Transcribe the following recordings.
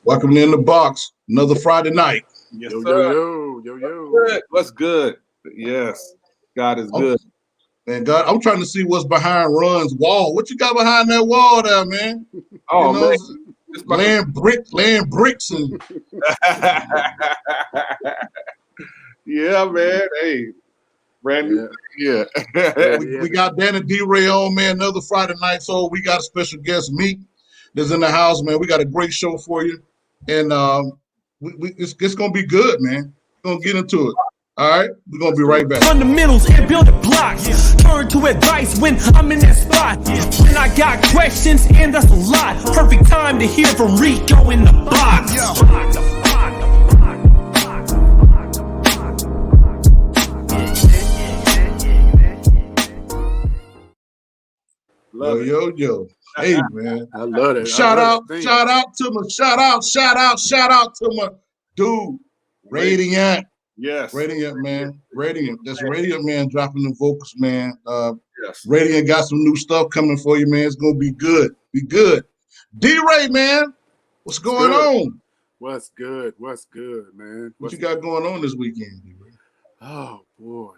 Welcome in the box. Another Friday night. Yes, yo, sir. yo. What's good? Yes, God is good. Man, God, I'm trying to see what's behind Ron's wall. What you got behind that wall there, man? Oh, you know, man. laying bricks and yeah, man. Hey, brand new. Yeah. we got Danny D-Ray on, man. Another Friday night. So we got a special guest, Meek, that's in the house, man. We got a great show for you. And it's going to be good, man. We're going to get into it. All right? We're going to be right back. Fundamentals and build a block. Turn to advice when I'm in that spot. When I got questions, and that's a lot. Perfect time to hear from Rico in the box. Yo. Hey, man. I love it. Shout out to my dude, Radiant. Yes. Radiant, man. Radiant. That's Radiant, man, dropping the vocals, man. Yes. Radiant got some new stuff coming for you, man. It's going to be good. D-Ray, man. What's going on? What's good, man? What you got going on this weekend, D-Ray? Oh, boy.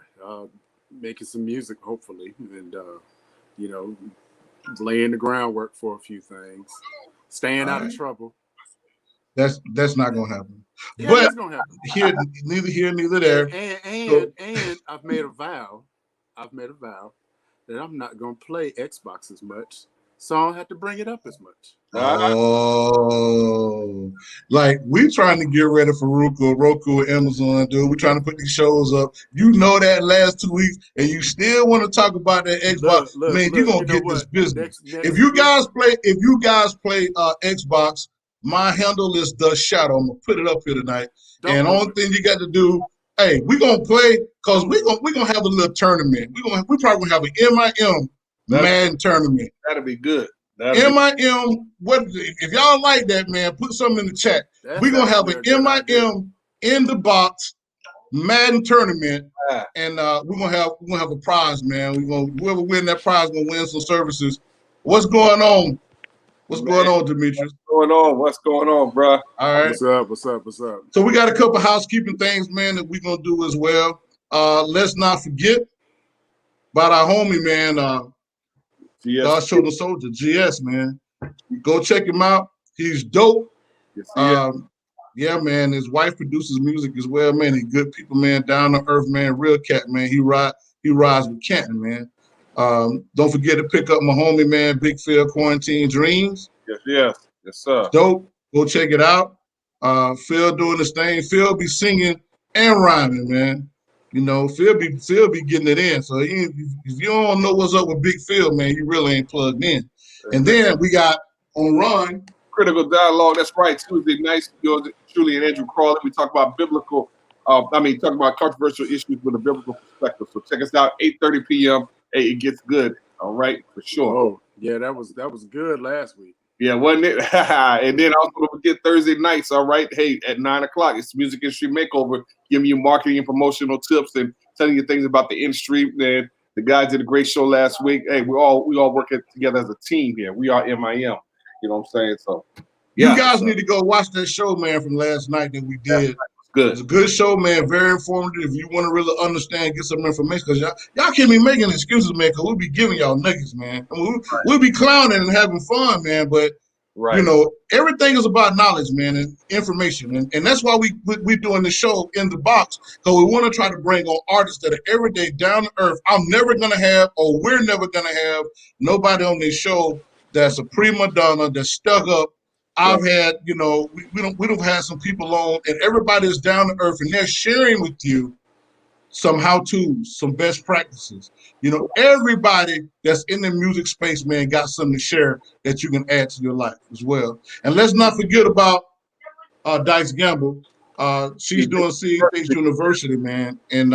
Making some music, hopefully. And, laying the groundwork for a few things. Staying out of trouble. That's not gonna happen. Yeah, but that's gonna happen. Neither here, neither there. And I've made a vow that I'm not gonna play Xbox as much, so I don't have to bring it up as much. Oh, like we trying to get ready for Roku, Amazon, dude. We're trying to put these shows up. You know that last 2 weeks, and you still want to talk about that Xbox. Man, you're gonna get this business. If you guys play Xbox, my handle is The Shadow. I'm gonna put it up here tonight. And the only thing you got to do, hey, we're gonna play because we're gonna have a little tournament. We probably gonna have an MIM Madden tournament. That'll be good. MIM, what if y'all like that, man? Put something in the chat. We're gonna have an MIM in the box Madden tournament, and we're gonna have a prize, man. Whoever win that prize gonna win some services. What's going on? Going on, Demetrius? What's going on, bro? All right. What's up? So we got a couple housekeeping things, man, that we're gonna do as well. Let's not forget about our homie, man. God Show the Soldier, GS, man. Go check him out. He's dope. Yeah, man. His wife produces music as well, man. He's good people, man. Down to earth, man. Real cat, man. He rides with Canton, man. Don't forget to pick up my homie, man, Big Phil, Quarantine Dreams. Yes, sir. Dope. Go check it out. Phil doing his thing. Phil be singing and rhyming, man. You know, Phil be getting it in. So if you don't know what's up with Big Phil, man, you really ain't plugged in. And then we got on Run. Critical Dialogue. That's right. Tuesday nights, Julie and Andrew Crawley. We talk about talk about controversial issues with a biblical perspective. So check us out, 8:30 p.m. Hey, it gets good. All right, for sure. Oh, yeah, that was good last week. Yeah, wasn't it? And then also don't forget Thursday nights, all right? Hey, at 9 o'clock, it's Music Industry Makeover, giving you marketing and promotional tips and telling you things about the industry. And the guys did a great show last week. Hey, we all working together as a team here. We are MIM. You know what I'm saying? So you guys need to go watch that show, man, from last night that we did. Good. It's a good show, man. Very informative. If you want to really understand, get some information, because y'all can't be making excuses, man, because we'll be giving y'all nuggets, man. I mean, we'll be clowning and having fun, man, but you know, everything is about knowledge, man, and information. And that's why we're doing the show in the box, because we want to try to bring on artists that are everyday, down to earth. I'm never going to have, or we're never going to have, nobody on this show that's a prima donna, that's stuck up. I've had, we don't have some people on, and everybody is down to earth, and they're sharing with you some how-tos, some best practices. You know, everybody that's in the music space, man, got something to share that you can add to your life as well. And let's not forget about Dice Gamble. She's doing CH University, man, and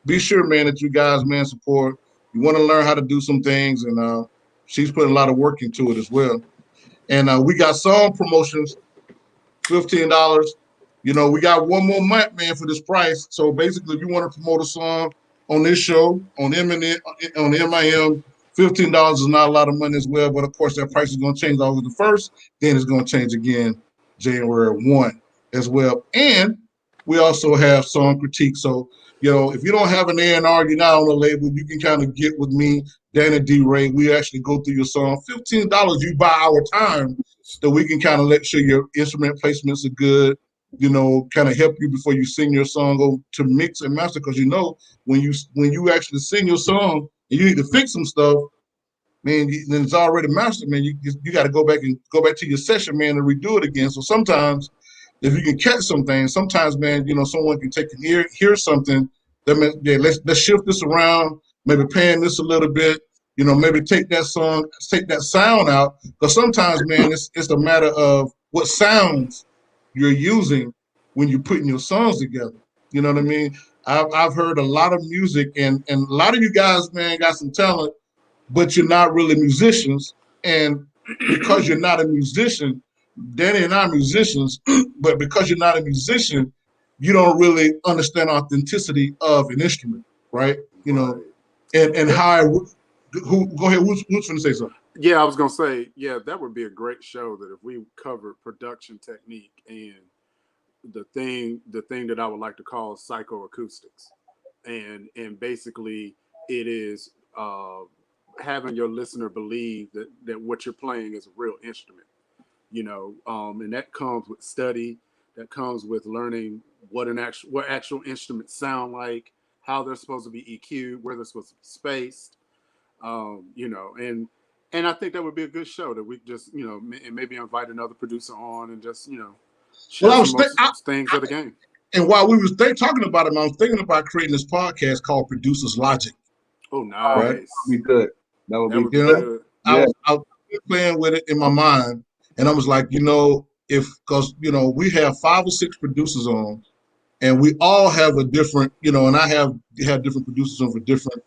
be sure, man, that you guys, man, support. You want to learn how to do some things, and she's putting a lot of work into it as well. And we got song promotions, $15. You know, we got one more month, man, for this price. So basically, if you want to promote a song on this show, on MIM, $15 is not a lot of money as well. But of course, that price is going to change over the first. Then it's going to change again January 1 as well. And we also have song critique. So, if you don't have an A&R, you're not on the label, you can kind of get with me, Danny D. Ray. We actually go through your song. $15, you buy our time, that we can kind of let sure your instrument placements are good, kind of help you before you sing your song, go to mix and master. Because when you actually sing your song and you need to fix some stuff, man, then it's already mastered, man. You got to go back to your session, man, and redo it again. So sometimes, if you can catch some things, sometimes, man, someone can take and hear something. Let's shift this around, maybe pan this a little bit. Maybe take that sound out. Because sometimes, man, it's a matter of what sounds you're using when you're putting your songs together. You know what I mean? I've heard a lot of music, and a lot of you guys, man, got some talent, but you're not really musicians. And because you're not a musician, Danny and I are musicians, but because you're not a musician, you don't really understand authenticity of an instrument, right? And how go ahead, who's going to say something? Yeah, I was going to say, that would be a great show, that if we covered production technique and the thing that I would like to call psychoacoustics. And basically it is having your listener believe that what you're playing is a real instrument, and that comes with study, that comes with learning what actual instruments sound like, how they're supposed to be EQ'd, where they're supposed to be spaced, and I think that would be a good show, that we just, and maybe invite another producer on and just, share things of the game. And while we was talking about it, I was thinking about creating this podcast called Producer's Logic. Oh, nice. Right? That would be good. That would be good. I was playing with it in my mind, and I was like, because we have 5 or 6 producers on, and we all have a different, and I have different producers on for different,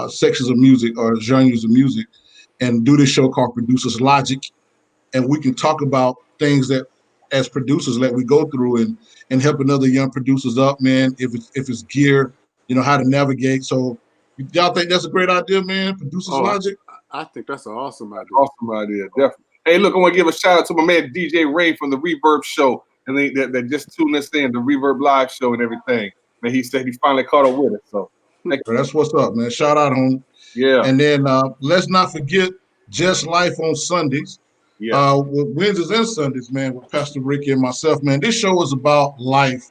sections of music or genres of music, and do this show called Producer's Logic, and we can talk about things that, as producers, that we go through and helping other young producers up, man. If it's gear, how to navigate. So y'all think that's a great idea, man? Producer's Logic? I think that's an awesome idea. Awesome idea, definitely. Hey, look, I want to give a shout out to my man DJ Ray from the Reverb Show, and that just tuned us in, the Reverb Live Show and everything. And he said he finally caught up with it. So that's what's up, man. Shout out home. Yeah. And then let's not forget Just Life on Sundays. Yeah. With Wednesdays and Sundays, man, with Pastor Ricky and myself, man. This show is about life.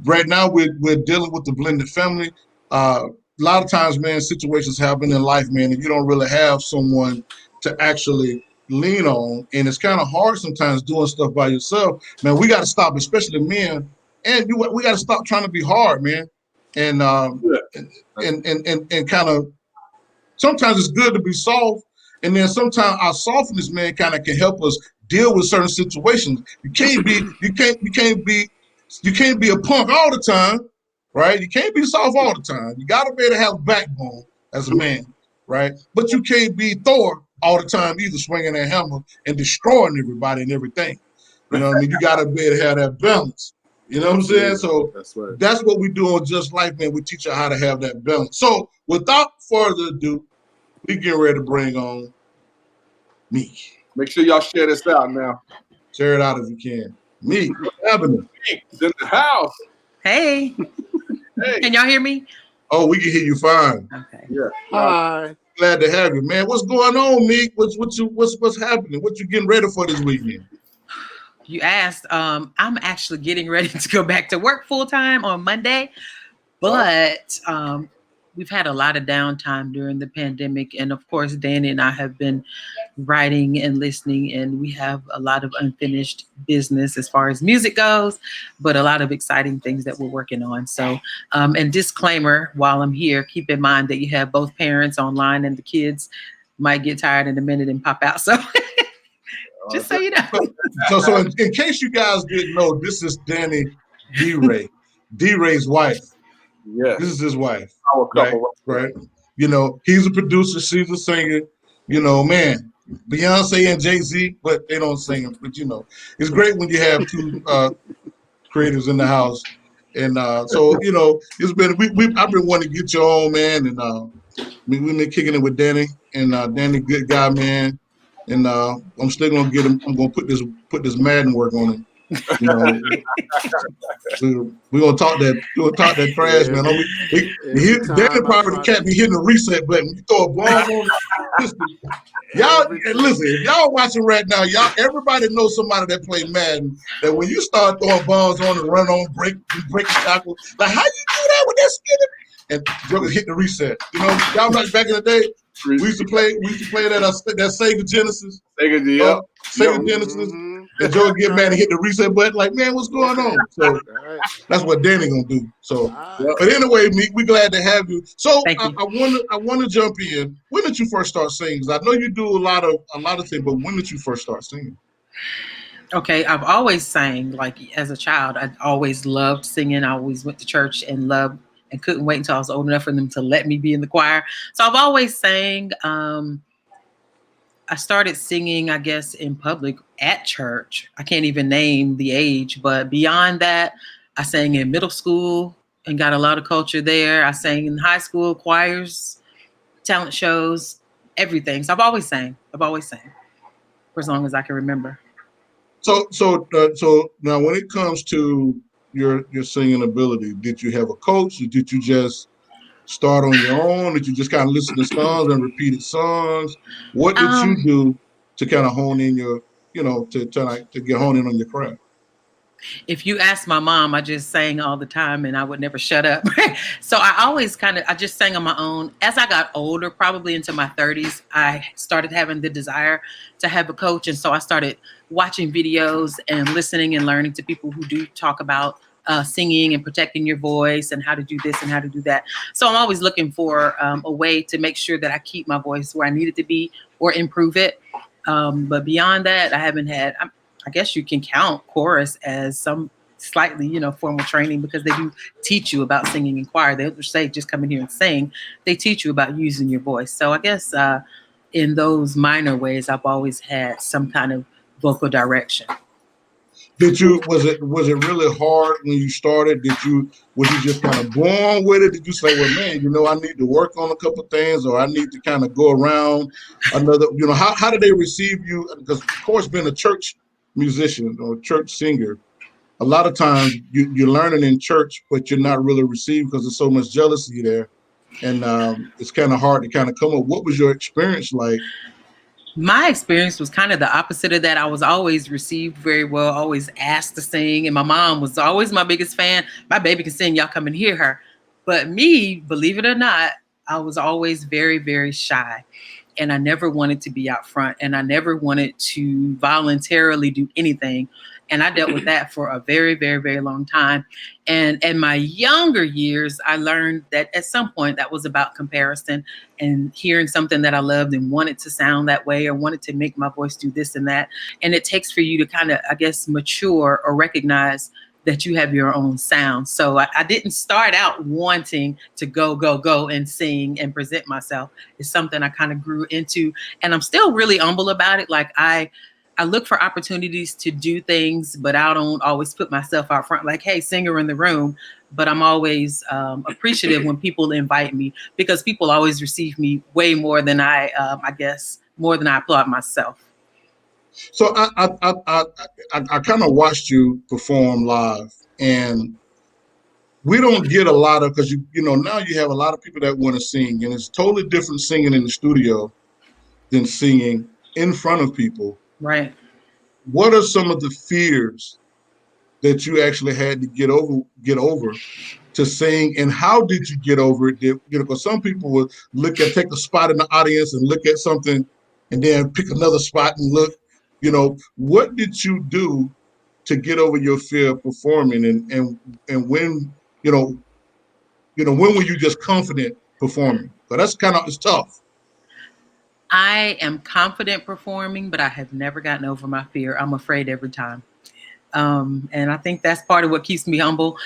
Right now, we're dealing with the blended family. A lot of times, man, situations happen in life, man, and you don't really have someone to actually lean on, and it's kind of hard sometimes doing stuff by yourself. Man, we got to stop, especially men, and we got to stop trying to be hard, man. And kind of sometimes it's good to be soft. And then sometimes our softness, man, kind of can help us deal with certain situations. You can't be a punk all the time, right? You can't be soft all the time. You got to be able to have a backbone as a man, right? But you can't be Thor all the time either, swinging that hammer and destroying everybody and everything. You know what I mean? You got to be able to have that balance. You know what I'm saying? So that's what we do on Just Life, man. We teach you how to have that balance. So without further ado, we get ready to bring on Meek. Make sure y'all share this out now. Share it out if you can. Meek, what's happening? Meek's in the house. Hey. Can y'all hear me? Oh, we can hear you fine. Okay. Yeah. Hi. Glad to have you, man. What's going on, Meek? What's happening? What you getting ready for this weekend? You asked. I'm actually getting ready to go back to work full time on Monday, but we've had a lot of downtime during the pandemic, and of course, Danny and I have been writing and listening, and we have a lot of unfinished business as far as music goes, but a lot of exciting things that we're working on. So, and disclaimer, while I'm here, keep in mind that you have both parents online, and the kids might get tired in a minute and pop out. So. Just so you know. So in case you guys didn't know, this is Danny D-Ray, D-Ray's wife. Yeah, this is his wife. Our couple, right? He's a producer, she's a singer. Man, Beyonce and Jay-Z, but they don't sing them. But it's great when you have two creators in the house. And so it's been I've been wanting to get you on, man. And we've been kicking it with Danny, and Danny, good guy, man. and I'm still gonna get him. I'm gonna put this Madden work on him. You know, we're gonna talk that trash, man. Danny probably can't be hitting the reset button. You throw a bomb on the y'all, and listen, if y'all watching right now, everybody knows somebody that play Madden. That when you start throwing bombs on and run on, break tackles, like how you do that with that skinny? And Joker hit the reset. You know, y'all remember back in the day, we used to play that Sega Genesis. Sega Genesis. And Joe get mad and hit the reset button, like, man, what's going on? So that's what Danny gonna do. So, but anyway, Meek, we're glad to have you. So I want to jump in. When did you first start singing? Because I know you do a lot of things, but when did you first start singing? Okay, I've always sang. Like as a child, I always loved singing. I always went to church and couldn't wait until I was old enough for them to let me be in the choir. So I've always sang. I started singing, I guess, in public at church. I can't even name the age, but beyond that, I sang in middle school and got a lot of culture there. I sang in high school, choirs, talent shows, everything. So I've always sang for as long as I can remember. So now when it comes to your singing ability, did you have a coach? Or did you just start on your own? Did you just kind of listen to songs and repeated songs? What did you do to kind of hone in your, to get honed in on your craft? If you ask my mom, I just sang all the time and I would never shut up. So I just sang on my own. As I got older, probably into my 30s, I started having the desire to have a coach. And so I started watching videos and listening and learning to people who do talk about singing and protecting your voice and how to do this and how to do that. So I'm always looking for a way to make sure that I keep my voice where I need it to be or improve it. But beyond that, I haven't had, I guess you can count chorus as some slightly, formal training because they do teach you about singing in choir. They don't say just come in here and sing. They teach you about using your voice. So I guess in those minor ways, I've always had some kind of vocal direction. Was it really hard when you started? Was you just kind of born with it? Did you say, well, man, I need to work on a couple of things, or I need to kind of go around another, how did they receive you? Because of course, being a church musician or church singer, a lot of times you're learning in church, but you're not really received because there's so much jealousy there. And it's kind of hard to kind of come up. What was your experience like? My experience was kind of the opposite of that. I was always received very well, always asked to sing. And my mom was always my biggest fan. My baby can sing, y'all come and hear her. But me, believe it or not, I was always very, very shy. And I never wanted to be out front. And I never wanted to voluntarily do anything. And I dealt with that for a very, very, very long time. And in my younger years, I learned that at some point that was about comparison and hearing something that I loved and wanted to sound that way or wanted to make my voice do this and that. And it takes for you to kind of, I guess, mature or recognize that you have your own sound. So I didn't start out wanting to go and sing and present myself. It's something I kind of grew into. And I'm still really humble about it. Like I look for opportunities to do things, but I don't always put myself out front like, hey, singer in the room. But I'm always appreciative when people invite me because people always receive me way more than I applaud myself. So I kind of watched you perform live, and we don't get a lot of, because now you have a lot of people that want to sing, and it's totally different singing in the studio than singing in front of people. Right. What are some of the fears that you actually had to get over to sing, and how did you get over it? Because some people would take a spot in the audience and look at something, and then pick another spot and look. What did you do to get over your fear of performing, and when when were you just confident performing? So that's it's tough. I am confident performing, but I have never gotten over my fear. I'm afraid every time. And I think that's part of what keeps me humble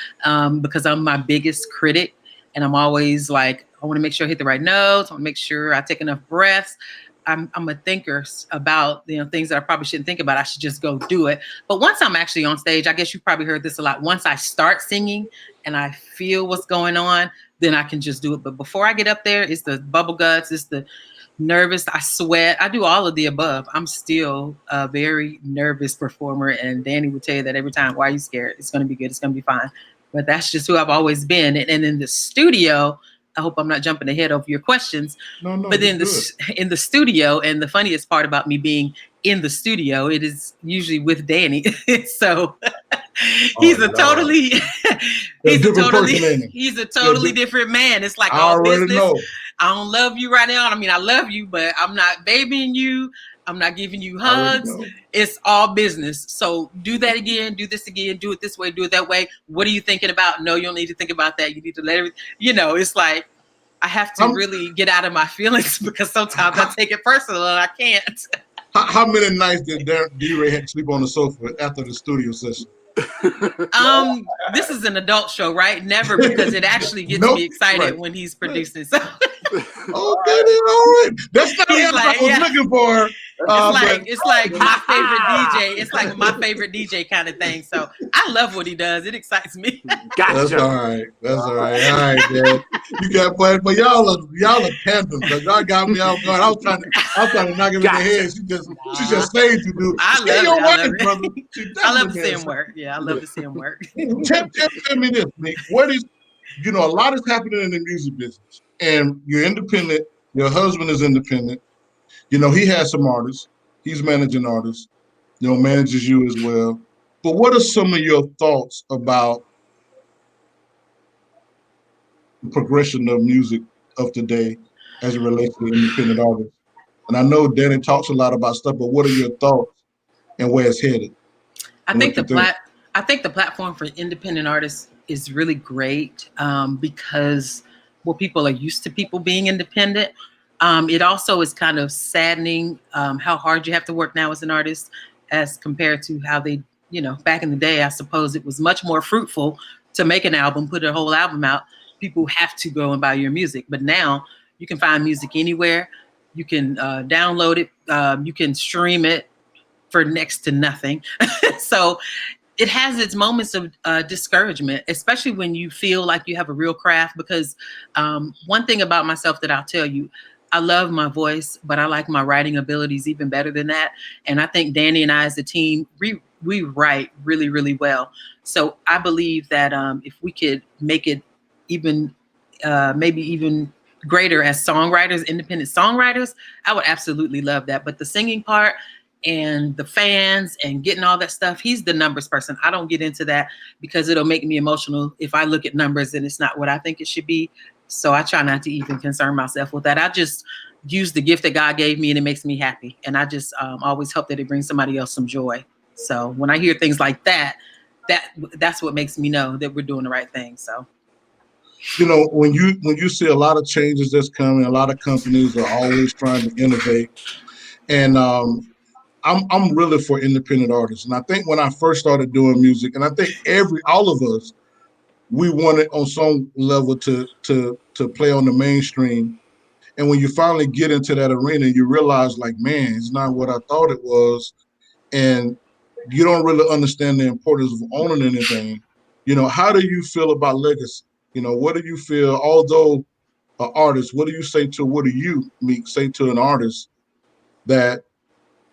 because I'm my biggest critic. And I'm always like, I want to make sure I hit the right notes. I want to make sure I take enough breaths. I'm a thinker about things that I probably shouldn't think about. I should just go do it. But once I'm actually on stage, I guess you've probably heard this a lot. Once I start singing and I feel what's going on, then I can just do it. But before I get up there, it's the bubble guts, it's the Nervous, I sweat, I do all of the above. I'm still a very nervous performer, and Danny would tell you that every time. Why are you scared? It's going to be good. It's going to be fine. But that's just who I've always been. And in the studio, I hope I'm not jumping ahead of your questions. No, but in the studio, and the funniest part about me being in the studio, it is usually with Danny. So he's a totally different man. It's like all business. I don't love you right now. I mean, I love you, but I'm not babying you. I'm not giving you hugs. It's all business. So do that again. Do this again. Do it this way. Do it that way. What are you thinking about? No, you don't need to think about that. You need to let everything, it's like I have to really get out of my feelings because sometimes I take it personal and I can't. How many nights did D-Ray have to sleep on the sofa after the studio session? This is an adult show, right? Never, because it actually gets me excited when he's producing. So. Okay, all right. That's not what I was looking for. It's like my favorite DJ. It's like my favorite DJ kind of thing. So I love what he does. It excites me. Gotcha. That's all right. All right, man. You got but y'all are tandem. Y'all got me out going. I was trying to knock him in the head. She just saved you, dude. I love to see him work. Yeah, I love to see him work. Tell me this, Meek. What is, a lot is happening in the music business, and you're independent. Your husband is independent. He has some artists. He's managing artists. Manages you as well. But what are some of your thoughts about the progression of music of today as it relates to independent artists? And I know Danny talks a lot about stuff, but what are your thoughts and where it's headed? I think the platform for independent artists is really great because people are used to people being independent. It also is kind of saddening how hard you have to work now as an artist as compared to how they, back in the day, I suppose it was much more fruitful to make an album, put a whole album out. People have to go and buy your music. But now you can find music anywhere. You can download it. You can stream it for next to nothing. So it has its moments of discouragement, especially when you feel like you have a real craft. Because one thing about myself that I'll tell you, I love my voice, but I like my writing abilities even better than that. And I think Danny and I as a team, we write really, really well. So I believe that if we could make it even, maybe even greater as songwriters, independent songwriters, I would absolutely love that. But the singing part and the fans and getting all that stuff, he's the numbers person. I don't get into that because it'll make me emotional if I look at numbers and it's not what I think it should be. So I try not to even concern myself with that. I just use the gift that God gave me and it makes me happy. And I just always hope that it brings somebody else some joy. So when I hear things like that, that's what makes me know that we're doing the right thing. So, when you see a lot of changes that's coming, a lot of companies are always trying to innovate. And I'm really for independent artists. And I think when I first started doing music, and I think all of us, we wanted on some level to play on the mainstream. And when you finally get into that arena, you realize like, man, it's not what I thought it was. And you don't really understand the importance of owning anything. How do you feel about legacy? What do you feel, although an artist, what do you, Meek, say to an artist that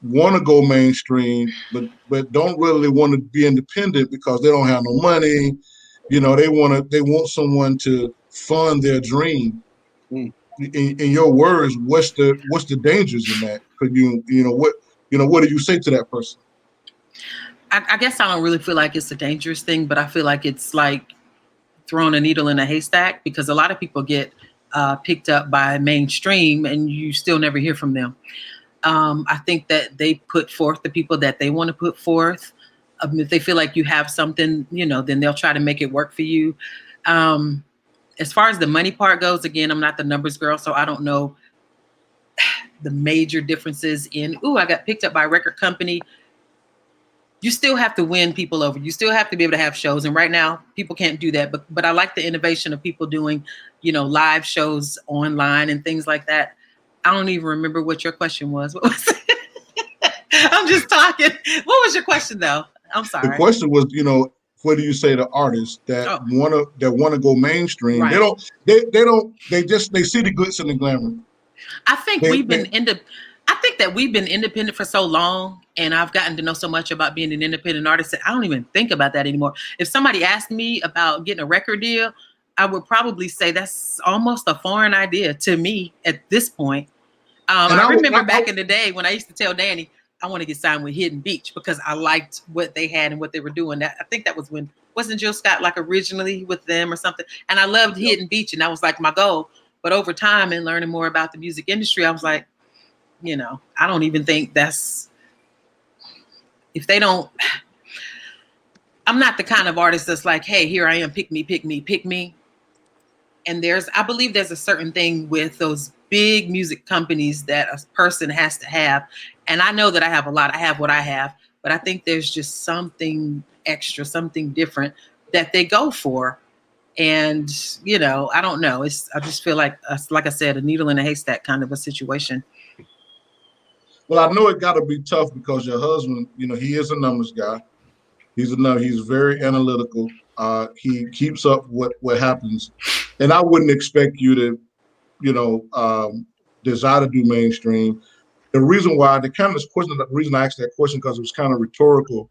want to go mainstream, but don't really want to be independent because they don't have no money? They want someone to fund their dream. In your words, what's the dangers in that? Could what do you say to that person? I guess I don't really feel like it's a dangerous thing, but I feel like it's like throwing a needle in a haystack because a lot of people get picked up by mainstream and you still never hear from them. I think that they put forth the people that they want to put forth. If they feel like you have something, then they'll try to make it work for you. As far as the money part goes, again, I'm not the numbers girl, so I don't know the major differences in, I got picked up by a record company. You still have to win people over. You still have to be able to have shows. And right now, people can't do that. But I like the innovation of people doing, live shows online and things like that. I don't even remember what your question was. What was it? I'm just talking. What was your question, though? I'm sorry. The question was, what do you say to artists that wanna go mainstream? Right. They see the glitz and the glamour. I think we've been I think that we've been independent for so long, and I've gotten to know so much about being an independent artist that I don't even think about that anymore. If somebody asked me about getting a record deal, I would probably say that's almost a foreign idea to me at this point. I remember back in the day when I used to tell Danny, I want to get signed with Hidden Beach because I liked what they had and what they were doing. That I think that was when, wasn't Jill Scott like originally with them or something? And I loved Hidden Beach, and that was like my goal. But over time and learning more about the music industry, I was like, you know, I don't even think that's, if they don't, I'm not the kind of artist that's like, hey, here I am, pick me, pick me, pick me. And I believe there's a certain thing with those big music companies that a person has to have. And I know that I have a lot, I have what I have, but I think there's just something extra, something different that they go for. And, you know, I don't know. I just feel like I said, a needle in a haystack kind of a situation. Well, I know it got to be tough because your husband, you know, he is a numbers guy. He's very analytical. He keeps up what happens. And I wouldn't expect you to, you know, desire to do mainstream. The reason why, the reason I asked that question, because it was kind of rhetorical,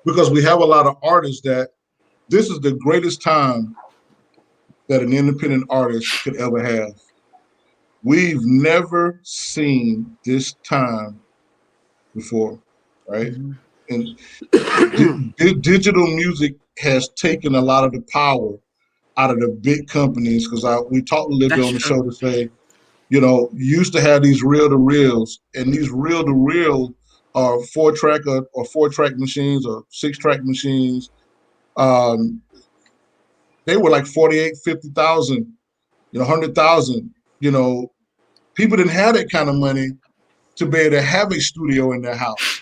because we have a lot of artists that this is the greatest time that an independent artist could ever have. We've never seen this time before, right? Mm-hmm. And digital music has taken a lot of the power out of the big companies, because we talked a little bit on the show to say, you know, you used to have these reel-to-reels, and these reel-to-reel are 4-track or 4-track machines or 6-track machines. They were like 48, 50,000, you know, 100,000. You know, people didn't have that kind of money to be able to have a studio in their house.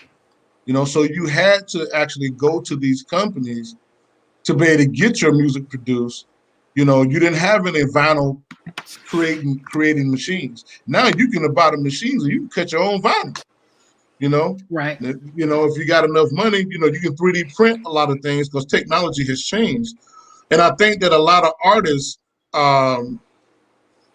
You know, so you had to actually go to these companies to be able to get your music produced. You know, you didn't have any vinyl creating machines. Now you can buy the machines and you can cut your own vinyl. You know, right? You know, if you got enough money, you know, you can 3D print a lot of things because technology has changed. And I think that a lot of artists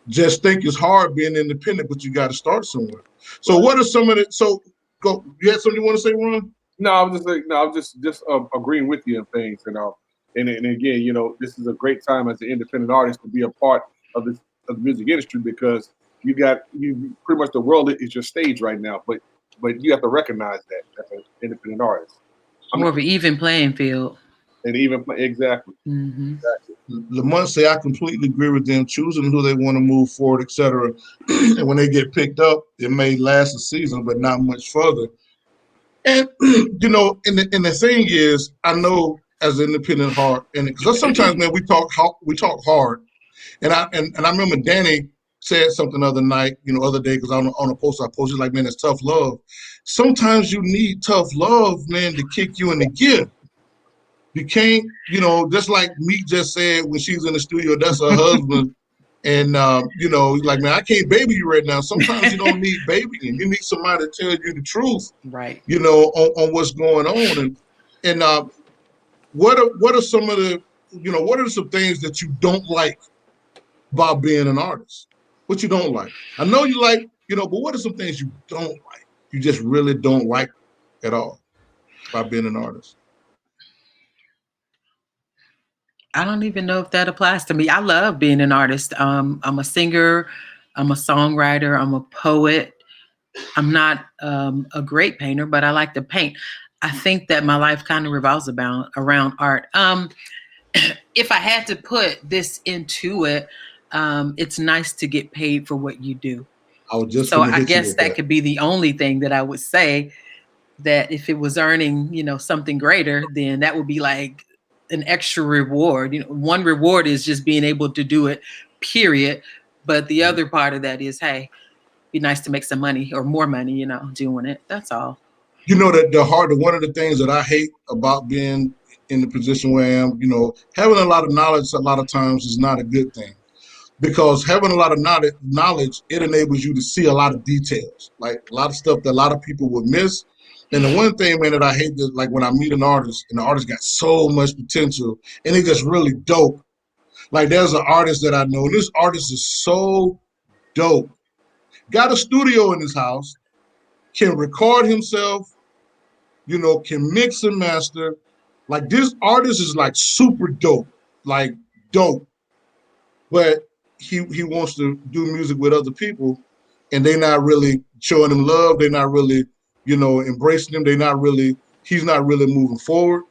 just think it's hard being independent, but you got to start somewhere. So what are some of the? So go. You had something you want to say, Ron? No, I'm just agreeing with you on things, you know. And again, you know, this is a great time as an independent artist to be a part of the music industry, because you pretty much the world is your stage right now. But you have to recognize that as an independent artist. More of an even playing field. And even exactly. Mm-hmm. Exactly. Lamont say I completely agree with them, choosing who they want to move forward, etc. And when they get picked up, it may last a season, but not much further. And you know, and the thing is, I know as an independent heart, and because sometimes, man, we talk hard, and I remember Danny said something the other day, because on a post I posted, like, man, it's tough love. Sometimes you need tough love, man, to kick you in the gear. You can't, you know, just like Meek just said when she's in the studio, that's her husband. And, you know, he's like, man, I can't baby you right now. Sometimes you don't need babying. You need somebody to tell you the truth, right? You know, on what's going on. And what are some of the, you know, what are some things that you don't like about being an artist? What you don't like? I know you like, you know, but what are some things you don't like? You just really don't like at all about being an artist? I don't even know if that applies to me. I love being an artist. I'm a singer. I'm a songwriter. I'm a poet. I'm not a great painter, but I like to paint. I think that my life kind of revolves around art. If I had to put this into it, it's nice to get paid for what you do. I guess that could be the only thing that I would say, that if it was earning, you know, something greater, then that would be like an extra reward. You know, one reward is just being able to do it, period. But the other part of that is, hey, be nice to make some money or more money, you know, doing it. That's all. You know, that one of the things that I hate about being in the position where I am, you know, having a lot of knowledge a lot of times is not a good thing, because having a lot of knowledge, it enables you to see a lot of details, like a lot of stuff that a lot of people would miss. And the one thing, man, that I hate is like when I meet an artist and the artist got so much potential and they just really dope. Like there's an artist that I know, and this artist is so dope. got a studio in his house, can record himself, can mix and master. Like this artist is like super dope, like dope. But he wants to do music with other people, and they're not really showing him love. They're not really, embracing him. He's not really moving forward,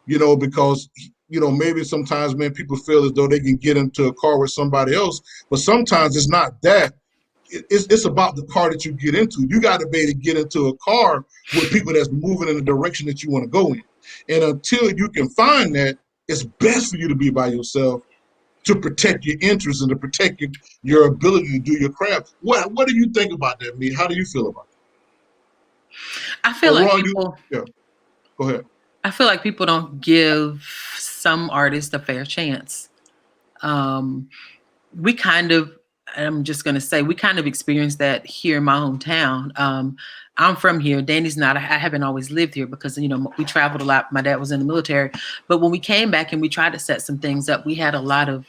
because maybe sometimes, man, people feel as though they can get into a car with somebody else, but sometimes it's not that. It's about the car that you get into. You got to be able to get into a car with people that's moving in the direction that you want to go in. And until you can find that, it's best for you to be by yourself to protect your interests and to protect your ability to do your craft. What do you think about that, Meek? How do you feel about that? I feel like people. Yeah, go ahead. I feel like people don't give some artists a fair chance. We kind of, I'm just going to say, we kind of experienced that here in my hometown. I'm from here. Danny's not. I haven't always lived here because, we traveled a lot. My dad was in the military. But when we came back and we tried to set some things up, we had a lot of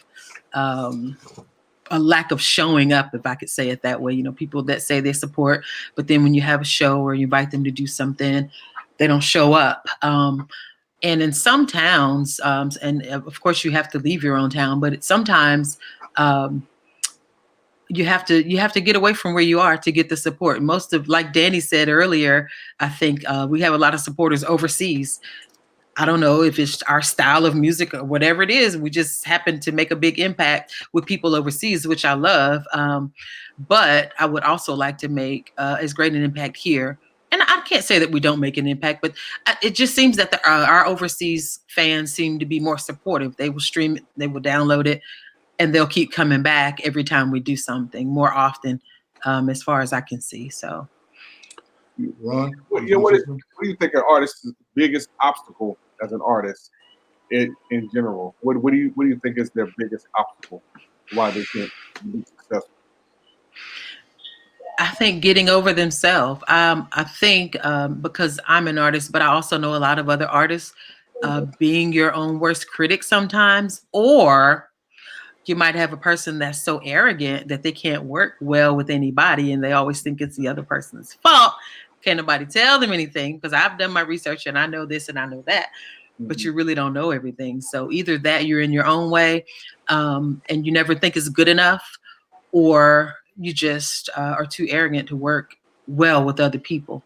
a lack of showing up, if I could say it that way. People that say they support, but then when you have a show or you invite them to do something, they don't show up. And in some towns, and of course you have to leave your own town, but sometimes you have to get away from where you are to get the support. Most of, like Danny said earlier, I think we have a lot of supporters overseas. I don't know if it's our style of music or whatever it is. We just happen to make a big impact with people overseas, which I love. But I would also like to make as great an impact here. And I can't say that we don't make an impact, but it just seems that our overseas fans seem to be more supportive. They will stream it, they will download it, and they'll keep coming back every time we do something more often, as far as I can see. So, Ron, what do you think an artist's biggest obstacle as an artist in general? What do you think is their biggest obstacle? Why they can't be successful? I think getting over themselves. I think because I'm an artist, but I also know a lot of other artists, being your own worst critic sometimes, or you might have a person that's so arrogant that they can't work well with anybody and they always think it's the other person's fault. Can't nobody tell them anything because I've done my research and I know this and I know that, but you really don't know everything. So either that you're in your own way and you never think it's good enough, or you just are too arrogant to work well with other people.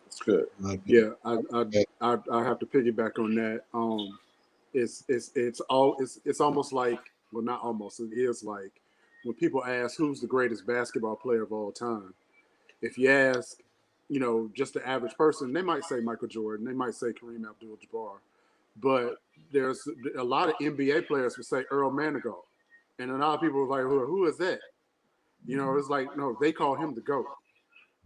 That's good. Yeah, I have to piggyback on that. It's almost like, well, not almost, it is like when people ask who's the greatest basketball player of all time. If you ask, just the average person, they might say Michael Jordan, they might say Kareem Abdul-Jabbar, but there's a lot of NBA players who say Earl Manigault, and a lot of people are like, who is that? It's like, no, they call him the GOAT.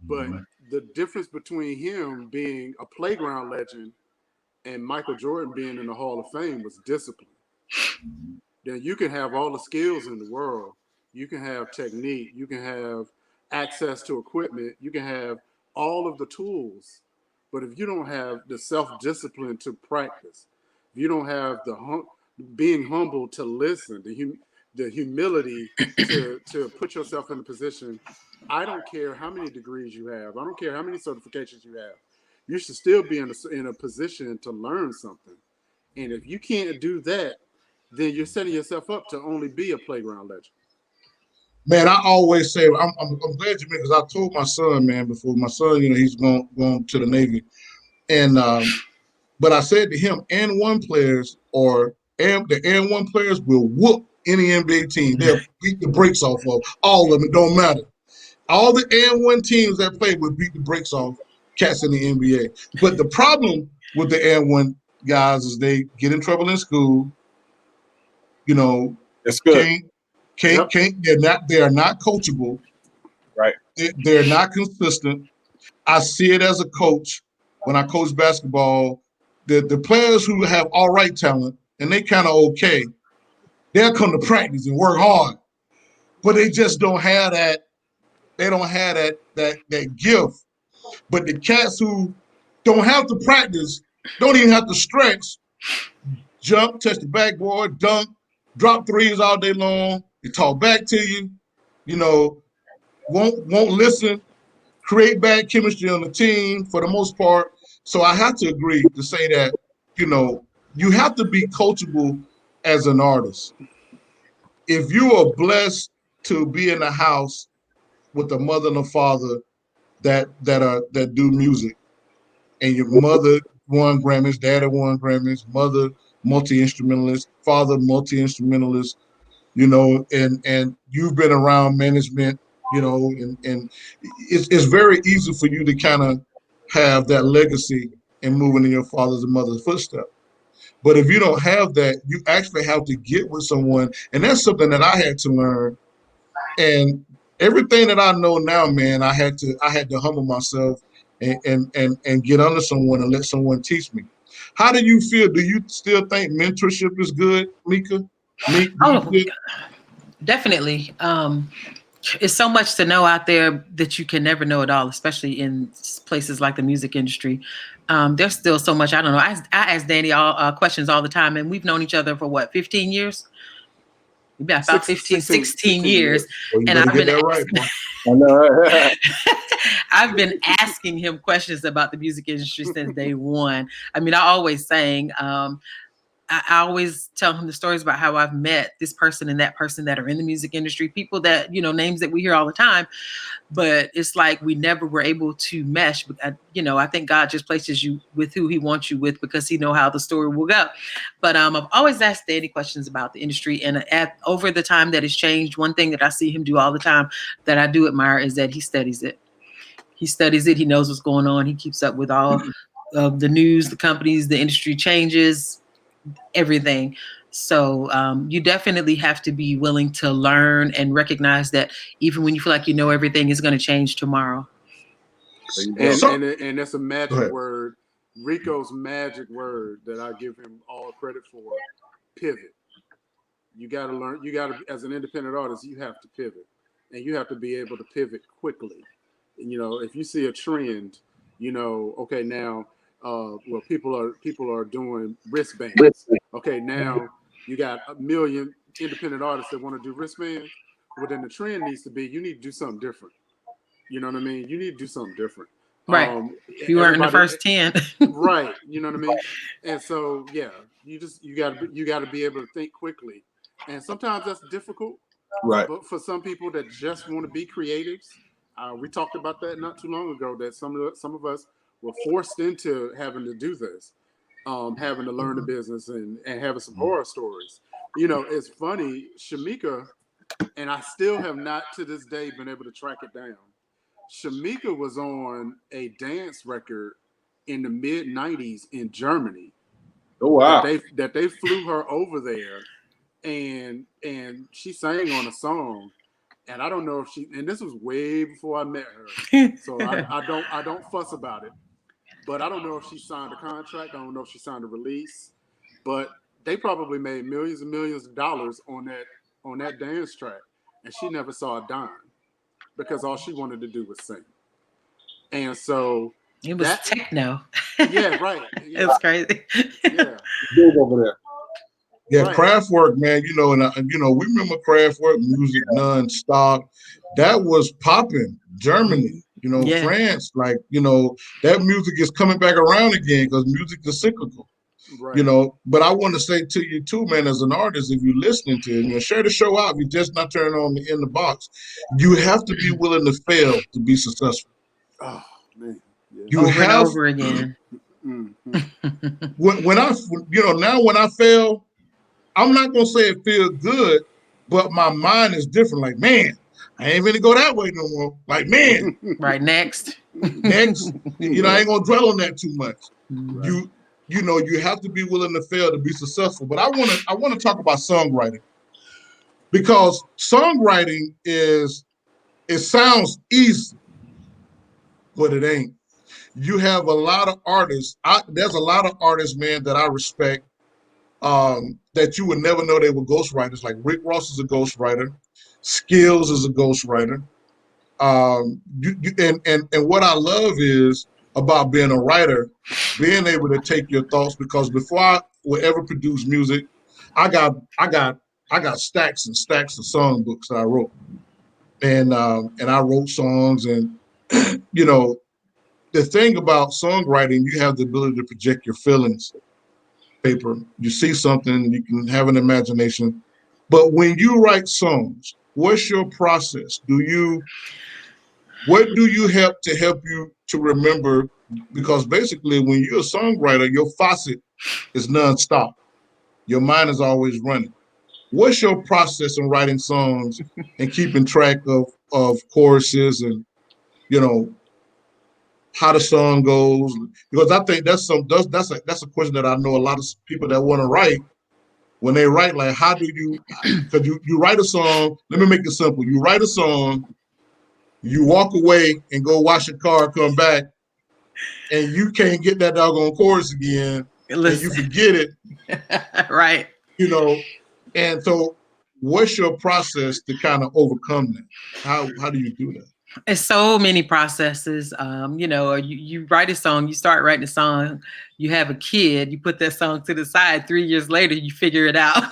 But the difference between him being a playground legend and Michael Jordan being in the Hall of Fame was discipline. Then you can have all the skills in the world. You can have technique. You can have access to equipment. You can have all of the tools. But if you don't have the self-discipline to practice, if you don't have the being humble to listen, the humility to put yourself in a position, I don't care how many degrees you have. I don't care how many certifications you have. You should still be in a position to learn something. And if you can't do that, then you're setting yourself up to only be a playground legend. Man, I always say, I'm glad you made, because I told my son, man, before my son, he's going to the Navy. And but I said to him, N1 players the N1 players will whoop any NBA team. They'll beat the brakes off of all of them. It don't matter. All the N1 teams that play will beat the brakes off cats in the NBA. But the problem with the N1 guys is they get in trouble in school. That's good. They are not coachable. Right. They're not consistent. I see it as a coach when I coach basketball. The players who have all right talent and they kind of okay, they'll come to practice and work hard, but they just don't have that. They don't have that gift. But the cats who don't have to practice, don't even have to stretch, jump, touch the backboard, dunk, drop threes all day long. They talk back to you. won't listen, create bad chemistry on the team for the most part. So I have to agree to say that, you have to be coachable as an artist. If you are blessed to be in a house with a mother and a father that do music, and your mother won Grammys, daddy won Grammys, mother multi-instrumentalist, father multi-instrumentalist, and you've been around management, and it's very easy for you to kind of have that legacy and moving in your father's and mother's footsteps. But if you don't have that, you actually have to get with someone, and that's something that I had to learn. And everything that I know now, man, I had to humble myself and get under someone and let someone teach me. How do you feel? Do you still think mentorship is good, Mika? Meek, definitely. It's so much to know out there that you can never know it all, especially in places like the music industry. There's still so much I don't know. I ask Danny all questions all the time, and we've known each other for what, 15 years? Yeah, about 16 years. Well, and I've been I've been asking him questions about the music industry since day one. I mean, I always saying, I always tell him the stories about how I've met this person and that person that are in the music industry, people that, names that we hear all the time, but it's like we never were able to mesh. I think God just places you with who he wants you with because he know how the story will go. But I've always asked Danny questions about the industry, and over the time that it's changed, one thing that I see him do all the time that I do admire is that he studies it. He studies it. He knows what's going on. He keeps up with all of the news, the companies, the industry changes, everything. So you definitely have to be willing to learn and recognize that even when you feel like you know everything, is going to change tomorrow. And that's a magic word. Rico's magic word that I give him all credit for. Pivot. You got to learn. You got to, as an independent artist, you have to pivot, and you have to be able to pivot quickly. And, if you see a trend, okay, now. People are doing wristbands. Okay, now you got a million independent artists that want to do wristbands. Well, then the trend needs to be you need to do something different. You know what I mean? You need to do something different. Right. You weren't in the first 10. Right. You know what I mean? And so you got to be able to think quickly. And sometimes that's difficult. Right. But for some people that just want to be creatives, we talked about that not too long ago. That some of us were forced into having to do this, having to learn the business and having some horror stories. It's funny, Shamika, and I still have not to this day been able to track it down. Shamika was on a dance record in the mid 90s in Germany. Oh wow! That they flew her over there, and she sang on a song. And I don't know if and this was way before I met her, so I don't fuss about it. But I don't know if she signed a contract. I don't know if she signed a release. But they probably made millions and millions of dollars on that dance track, and she never saw a dime because all she wanted to do was sing. And so it was techno. Yeah, right. Yeah. It was crazy. Yeah, big over there. Yeah, right. Kraftwerk, man. We remember Kraftwerk music nonstop. That was popping. Germany, France, that music is coming back around again because music is cyclical. Right. But I want to say to you too, man, as an artist, if you're listening to it, share the show out. You're just not turning on in the box. You have to be willing to fail to be successful. Oh man, yeah. You over and over again. when I fail, I'm not gonna say it feels good, but my mind is different. Like, man, I ain't gonna go that way no more. Like, man, right, next, I ain't gonna dwell on that too much. Right. You have to be willing to fail to be successful. But I want to talk about songwriting, because songwriting it sounds easy, but it ain't. You have a lot of artists. There's a lot of artists, man, that I respect. That you would never know they were ghostwriters. Like Rick Ross is a ghostwriter, Skills is a ghostwriter. And what I love is about being a writer, being able to take your thoughts, because before I would ever produce music, I got stacks and stacks of songbooks that I wrote. and I wrote songs, and you know, the thing about songwriting, you have the ability to project your feelings. Paper, you see something, you can have an imagination, but when you write songs, what's your process? What do you help you to remember? Because basically, when you're a songwriter, your faucet is nonstop. Your mind is always running. What's your process in writing songs and keeping track of choruses and, you know, how the song goes? Because I think that's a question that I know a lot of people that want to write. When they write, like, how do you? Because you write a song. Let me make it simple. You write a song, you walk away and go wash your car, come back, and you can't get that doggone chorus again, and you forget it. Right. You know, and so what's your process to kind of overcome that? How do you do that? It's so many processes. You know, you write a song, you start writing a song, you have a kid, you put that song to the side, 3 years later, you figure it out.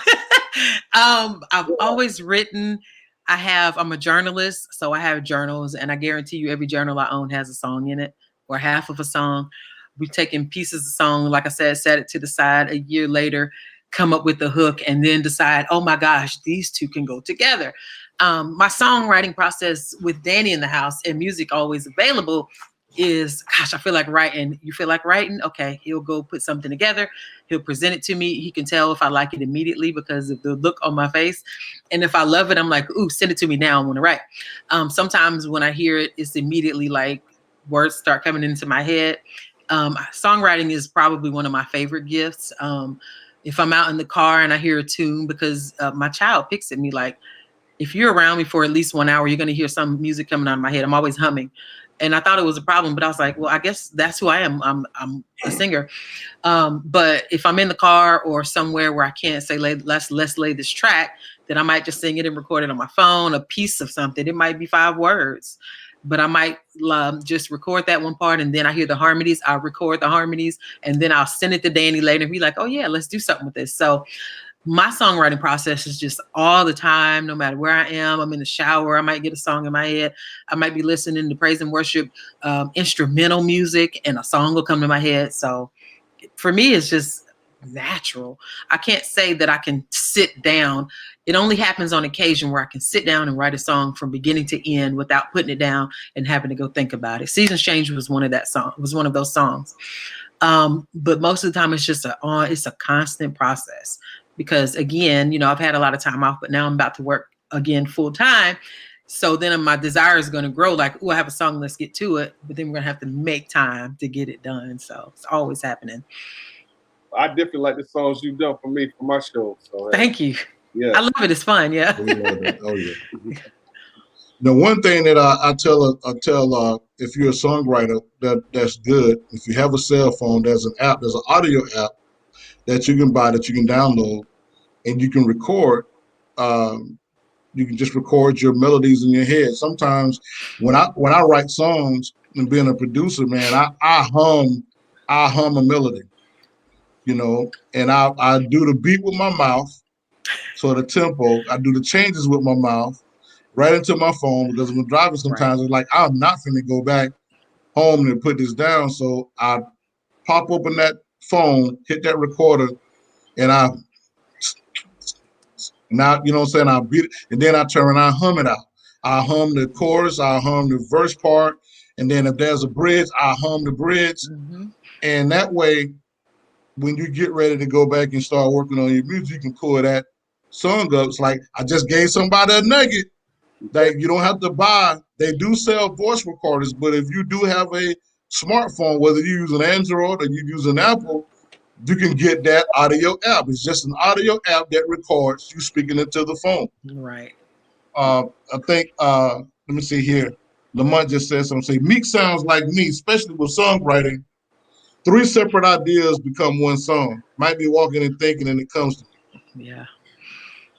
I've always written. I'm a journalist, so I have journals, and I guarantee you every journal I own has a song in it or half of a song. We've taken pieces of song, like I said, set it to the side. A year later, come up with the hook, and then decide, oh my gosh, these two can go together. My songwriting process with Danny in the house and music always available is, gosh, I feel like writing. You feel like writing? Okay, he'll go put something together. He'll present it to me. He can tell if I like it immediately because of the look on my face. And if I love it, I'm like, ooh, send it to me now. I want to write. Sometimes when I hear it, it's immediately like words start coming into my head. Songwriting is probably one of my favorite gifts. If I'm out in the car and I hear a tune, because my child picks at me, like, if you're around me for at least 1 hour, you're going to hear some music coming out of my head. I'm always humming. And I thought it was a problem, but I was like, well, I guess that's who I am. I'm a singer. But if I'm in the car or somewhere where I can't say, let's lay this track, then I might just sing it and record it on my phone, a piece of something. It might be 5 words, but I might just record that one part. And then I hear the harmonies. I'll record the harmonies, and then I'll send it to Danny later and be like, oh yeah, let's do something with this. So my songwriting process is just all the time, no matter where I am. I'm in the shower. I might get a song in my head. I might be listening to praise and worship, instrumental music, and a song will come to my head. So for me, it's just natural. I can't say that I can sit down. It only happens on occasion where I can sit down and write a song from beginning to end without putting it down and having to go think about it. Seasons Change was one of those songs. But most of the time, it's just it's a constant process. Because again, you know, I've had a lot of time off, but now I'm about to work again full time. So then my desire is going to grow, like, oh, I have a song, let's get to it. But then we're going to have to make time to get it done. So it's always happening. I definitely like the songs you've done for me for my show. So thank you. Yeah, I love it. It's fun. Yeah. Oh yeah. The one thing that I tell if you're a songwriter that's good, if you have a cell phone, there's an audio app that you can buy, that you can download, and you can record. You can just record your melodies in your head. Sometimes when I write songs and being a producer, man, I hum a melody, you know, and I do the beat with my mouth. So the tempo, I do the changes with my mouth right into my phone, because when driving sometimes it's like, I'm not finna go back home and put this down. So I pop open that phone, hit that recorder, and now, you know what I'm saying, I beat it, and then I turn and I hum it out. I hum the chorus, I hum the verse part, and then if there's a bridge, I hum the bridge. Mm-hmm. And that way, when you get ready to go back and start working on your music, you can pull that song up. It's like, I just gave somebody a nugget that you don't have to buy. They do sell voice recorders, but if you do have a smartphone, whether you use an Android or you use an Apple, you can get that audio app. It's just an audio app that records you speaking into the phone. Right. I think, let me see here. Lamont just said something. Say, Meek sounds like me, especially with songwriting. 3 separate ideas become one song. Might be walking and thinking, and it comes to me. Yeah.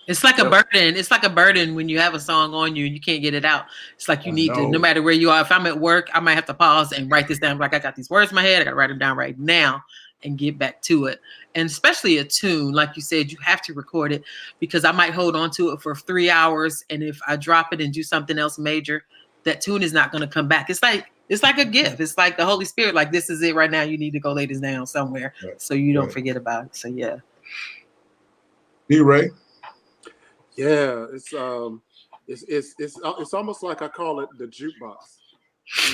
It's like a burden. It's like a burden when you have a song on you and you can't get it out. It's like you need to, no matter where you are. If I'm at work, I might have to pause and write this down. Like, I got these words in my head. I got to write them down right now. and get back to it. And especially a tune, like you said, you have to record it, because I might hold on to it for 3 hours, and if I drop it and do something else major, that tune is not going to come back. It's like a gift. It's like the Holy Spirit. Like, this is it right now. You need to go lay this down somewhere, so you don't forget about it. So yeah. D-Ray? Yeah, it's almost like I call it the jukebox,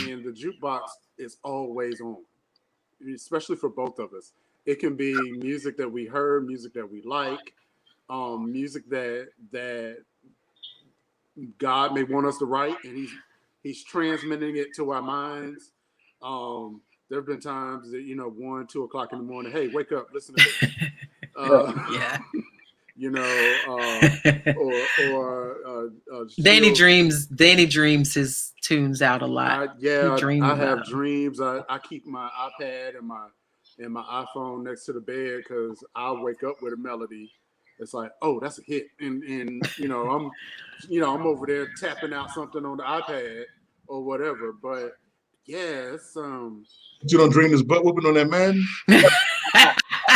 and the jukebox is always on, especially for both of us. It can be music that we heard, music that we like, music that God may want us to write, and He's transmitting it to our minds. There have been times that 1, 2 o'clock in the morning. Hey, wake up! Listen to this. Yeah. Danny dreams his tunes out a lot. I have dreams. I keep my iPad and my iPhone next to the bed, because I'll wake up with a melody. It's like, oh, that's a hit, and I'm over there tapping out something on the iPad or whatever. But yeah, it's You don't dream this butt whooping on that Madden?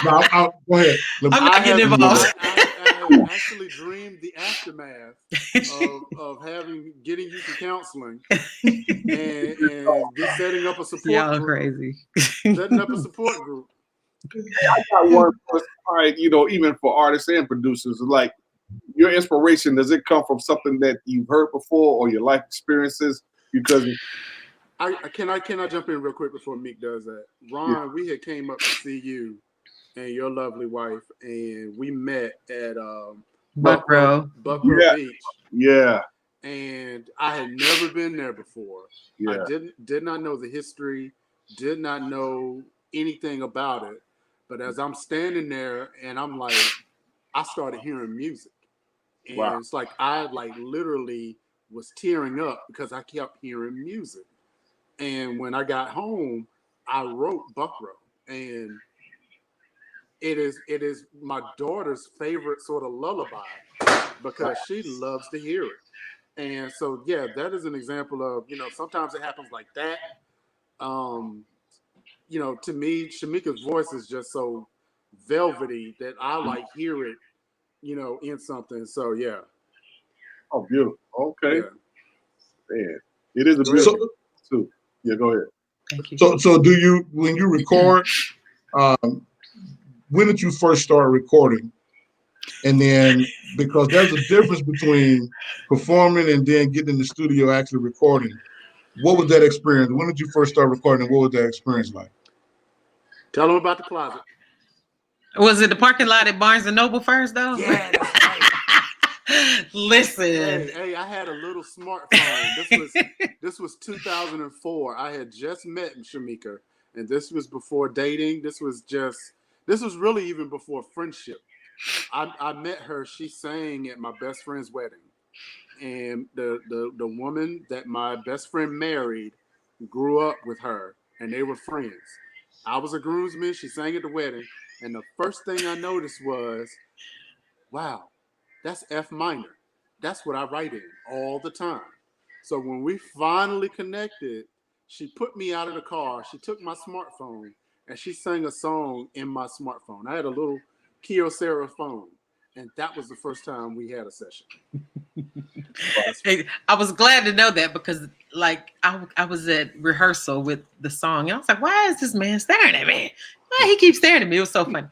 No, go ahead. I'm not getting involved. I actually dreamed the aftermath of getting you to counseling and setting up a support group. Crazy. Setting up a support group. I got one for, even for artists and producers, like, your inspiration, does it come from something that you've heard before or your life experiences? Because can I jump in real quick before Meek does that? Ron, we had came up to see you and your lovely wife, and we met at Buckrow Beach. Yeah. And I had never been there before. Yeah. I did not know the history, did not know anything about it. But as I'm standing there, and I'm like, I started hearing music. And It's like I literally was tearing up because I kept hearing music. And when I got home, I wrote Buckrow, and it is my daughter's favorite sort of lullaby, because she loves to hear it. And so, yeah, that is an example of, sometimes it happens like that. To me, Shamika's voice is just so velvety that I hear it, in something. So, yeah. Oh, beautiful. Okay. Yeah. Man, it is a beautiful too. Yeah, go ahead. Thank you. So do you, when you record, when did you first start recording? And then, because there's a difference between performing and then getting in the studio actually recording. What was that experience? When did you first start recording, and what was that experience like? Tell them about the closet. Was it the parking lot at Barnes & Noble first, though? Yeah, that's right. Listen. Hey, I had a little smartphone. This was 2004. I had just met Shamika, and this was before dating. This was really even before friendship. I met her. She sang at my best friend's wedding, and the woman that my best friend married grew up with her, and they were friends. I was a groomsman. She sang at the wedding, and the first thing I noticed was, wow, that's F minor. That's what I write in all the time. So when we finally connected, she put me out of the car. She took my smartphone, and she sang a song in my smartphone. I had a little Kyocera phone, and that was the first time we had a session. Hey, I was glad to know that, because I was at rehearsal with the song, and I was like, why is this man staring at me? Why he keeps staring at me? It was so funny.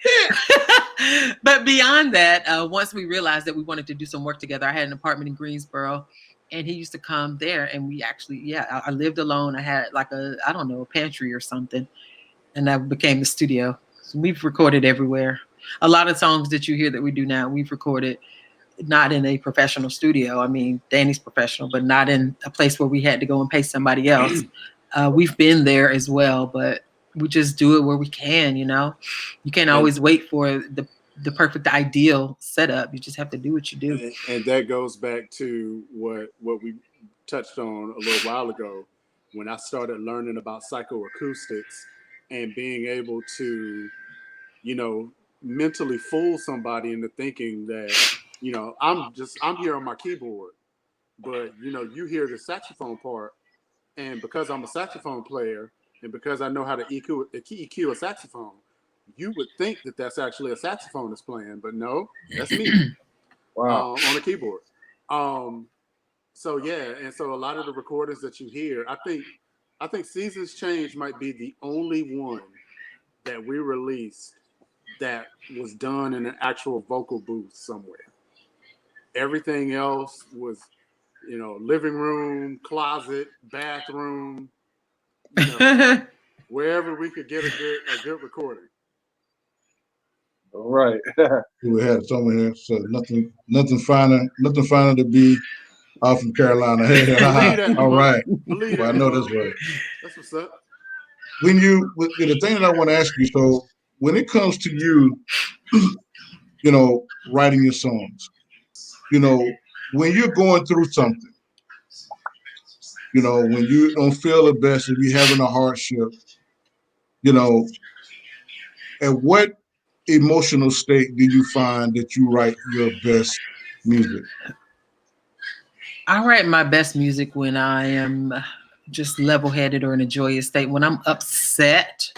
But beyond that, once we realized that we wanted to do some work together, I had an apartment in Greensboro, and he used to come there, and we actually, I lived alone. I had a pantry or something, and that became the studio. So we've recorded everywhere. A lot of songs that you hear that we do now, we've recorded not in a professional studio. I mean, Danny's professional, but not in a place where we had to go and pay somebody else. We've been there as well, but we just do it where we can, You can't always wait for the perfect ideal setup. You just have to do what you do. And that goes back to what we touched on a little while ago, when I started learning about psychoacoustics and being able to, mentally fool somebody into thinking that, I'm here on my keyboard, but you hear the saxophone part, and because I'm a saxophone player, and because I know how to EQ a saxophone, you would think that that's actually a saxophonist playing, but no, that's me. Wow. On the keyboard. So yeah, and so a lot of the recordings that you hear, I think Seasons Change might be the only one that we released that was done in an actual vocal booth somewhere. Everything else was, living room, closet, bathroom, wherever we could get a good recording. All right. We had someone here, so nothing finer to be out from Carolina. Hey, all right. Believe Well, I that, know that's right. That's what's up. The thing that I want to ask you, so when it comes to you, writing your songs, when you're going through something, when you don't feel the best, if you're having a hardship, at what emotional state do you find that you write your best music? I write my best music when I am just level-headed or in a joyous state. When I'm upset,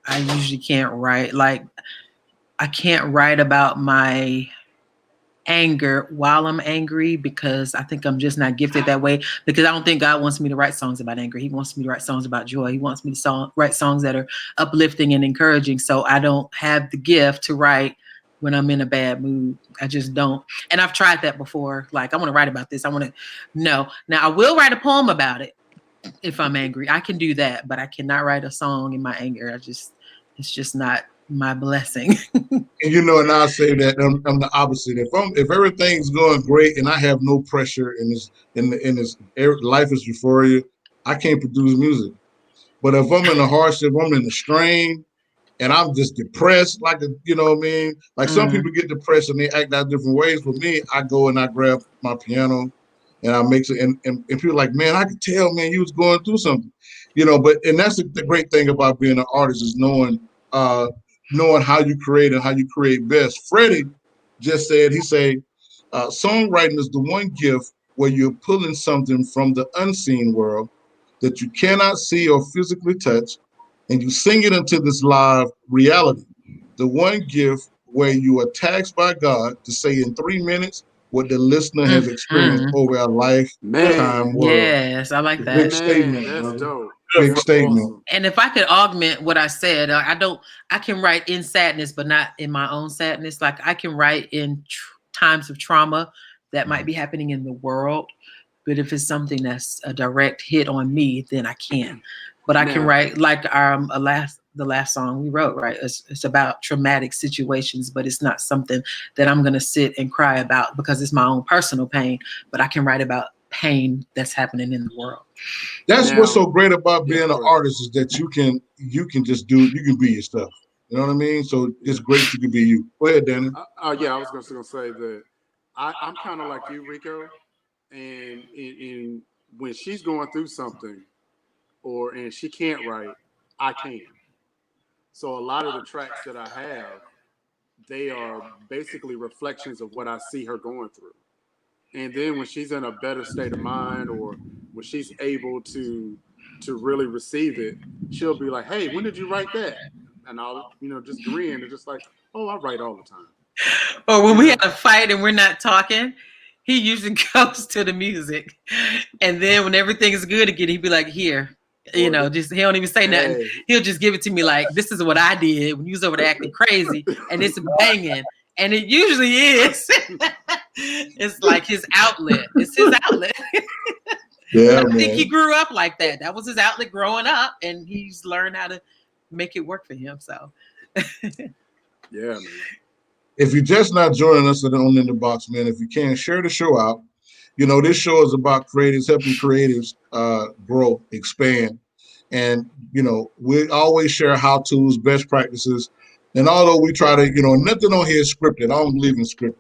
I usually can't write. Like, I can't write about my anger while I'm angry because I think I'm just not gifted that way, because I don't think God wants me to write songs about anger. He wants me to write songs about joy. He wants me to write songs that are uplifting and encouraging. So I don't have the gift to write when I'm in a bad mood. I just don't. And I've tried that before. Like, I want to write about this. No. Now I will write a poem about it if I'm angry. I can do that, but I cannot write a song in my anger. It's just not my blessing. And and I'll say that I'm the opposite. If everything's going great and I have no pressure and life is euphoria, I can't produce music. But if I'm in a hardship, I'm in a strain, and I'm just depressed, like Like some people get depressed and they act out different ways. For me, I go and I grab my piano and I make it, and people are like, man, I could tell, man, you was going through something, and that's the great thing about being an artist is knowing how you create and how you create best. Freddy just said, songwriting is the one gift where you're pulling something from the unseen world that you cannot see or physically touch, and you sing it into this live reality. The one gift where you are taxed by God to say in 3 minutes what the listener has experienced over a lifetime world. Yes, I like that. Big statement, that's brother. dope. Big That's statement. awesome. And if I could augment what I said, I can write in sadness, but not in my own sadness. Like, I can write in times of trauma that might be happening in the world. But if it's something that's a direct hit on me, then I can't. But I can write like the last song we wrote, right? It's about traumatic situations, but it's not something that I'm gonna sit and cry about because it's my own personal pain. But I can write about pain that's happening in the world. That's what's so great about being an artist is that you can be yourself. You know what I mean? So it's great you can be you. Go ahead, Danny. I was going to say that I'm kind of like you, Rico, and when she's going through something, and she can't write, I can. So a lot of the tracks that I have, they are basically reflections of what I see her going through. And then when she's in a better state of mind, or when she's able to really receive it, she'll be like, "Hey, when did you write that?" And I'll, just grin and just like, "Oh, I write all the time." Or when we have a fight and we're not talking, he usually goes to the music. And then when everything is good again, he'd be like, "Here." He don't even say nothing. He'll just give it to me like, "This is what I did when you was over there acting crazy, and it's banging." And it usually is. It's like his outlet. It's his outlet. Yeah, I think he grew up like that. That was his outlet growing up, and he's learned how to make it work for him. So, yeah, man. If you're just not joining us on In the Box, man, if you can, share the show out. This show is about creatives, helping creatives grow, expand. And, we always share how-tos, best practices. And although we try to, nothing on here is scripted. I don't believe in scripted.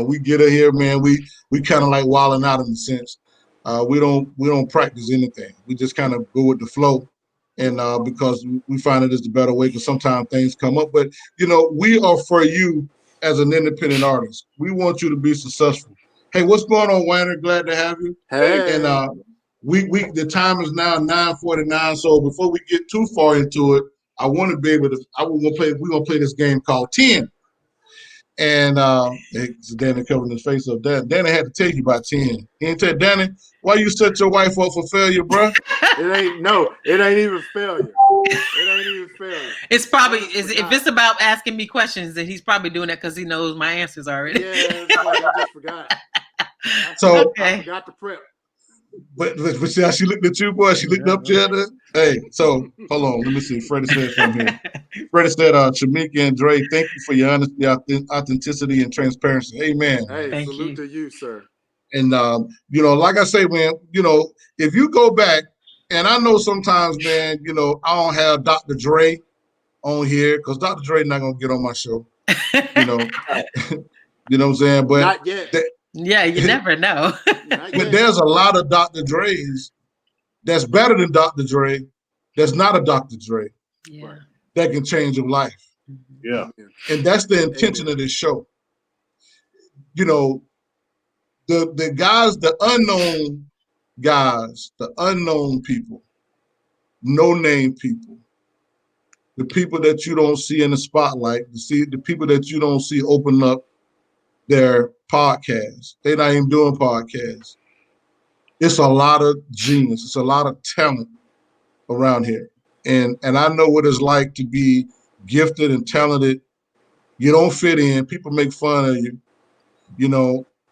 We get in here, man, we kind of like wilding out in a sense. We don't practice anything. We just kind of go with the flow. And because we find it is the better way, because sometimes things come up. But, we are for you as an independent artist. We want you to be successful. Hey, what's going on, Weiner? Glad to have you. Hey. And we the time is now 9:49. So before we get too far into it, I want to be able to. We're gonna play this game called 10. And Danny covering his face up. Danny had to tell you about 10. He didn't tell Danny, why you set your wife up for failure, bro? It ain't even failure. It ain't even failure. It's probably if it's about asking me questions, then he's probably doing that because he knows my answers already. Yeah, it's like I just forgot. I forgot to prep. But see how she looked at you, boy? She looked up to you. Hey, so hold on. Let me see. Freddie said something here. Freddie said, Shamika and Dre, thank you for your honesty, authenticity, and transparency. Amen. Hey, salute to you, sir. And, like I say, man, if you go back, and I know sometimes, man, I don't have Dr. Dre on here because Dr. Dre not going to get on my show. You know what I'm saying? But not yet. Yeah, you never know. But there's a lot of Dr. Dre's that's better than Dr. Dre, that's not a Dr. Dre, that can change your life. Yeah. And that's the intention of this show. The guys, the unknown guys, the unknown people, no-name people, the people that you don't see in the spotlight, the people that you don't see open up their podcasts. They're not even doing podcasts. It's a lot of genius. It's a lot of talent around here. And I know what it's like to be gifted and talented. You don't fit in. People make fun of you.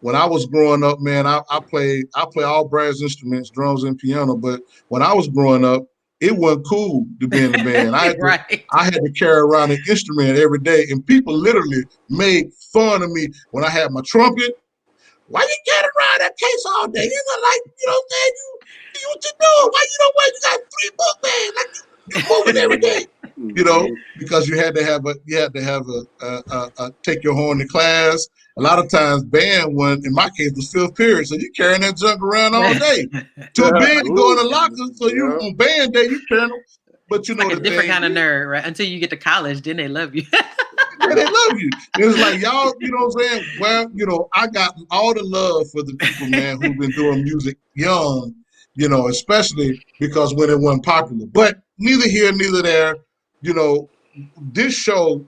When I was growing up, man, I play all brass instruments, drums and piano. But when I was growing up, it wasn't cool to be in the band. I had to carry around an instrument every day, and people literally made fun of me when I had my trumpet. Why you carry around that case all day? You know, you what you doing? Why you don't wait? You got 3 book bags, like you moving every day. Because you had to have a take your horn to class. A lot of times band one, in my case, was 5th period. So you carrying that junk around all day. Too big to go in the locker. So you on band day, you carrying them. But like a different kind of nerd, right? Until you get to college, then they love you. Yeah, they love you. It's like y'all, you know what I'm saying? Well, I got all the love for the people, man, who've been doing music young, especially because when it wasn't popular. But neither here, neither there. This show,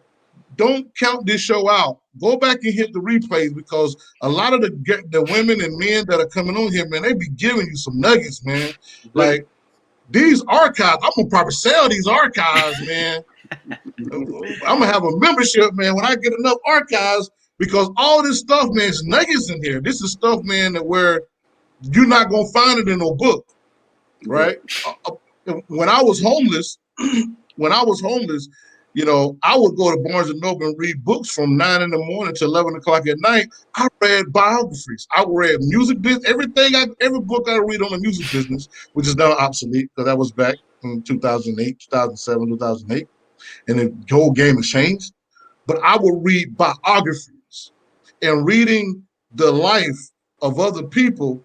don't count this show out. Go back and hit the replays because a lot of the women and men that are coming on here, man, they be giving you some nuggets, man. Like these archives, I'm gonna probably sell these archives, man. I'm gonna have a membership, man, when I get enough archives, because all this stuff, man, is nuggets in here. This is stuff, man, that where you're not gonna find it in no book, right? When I was homeless, I would go to Barnes and Noble and read books from 9 in the morning to 11 o'clock at night. I read biographies. I read music business, every book I read on the music business, which is now obsolete because that was back in 2008, 2007, 2008. And the whole game has changed. But I would read biographies, and reading the life of other people,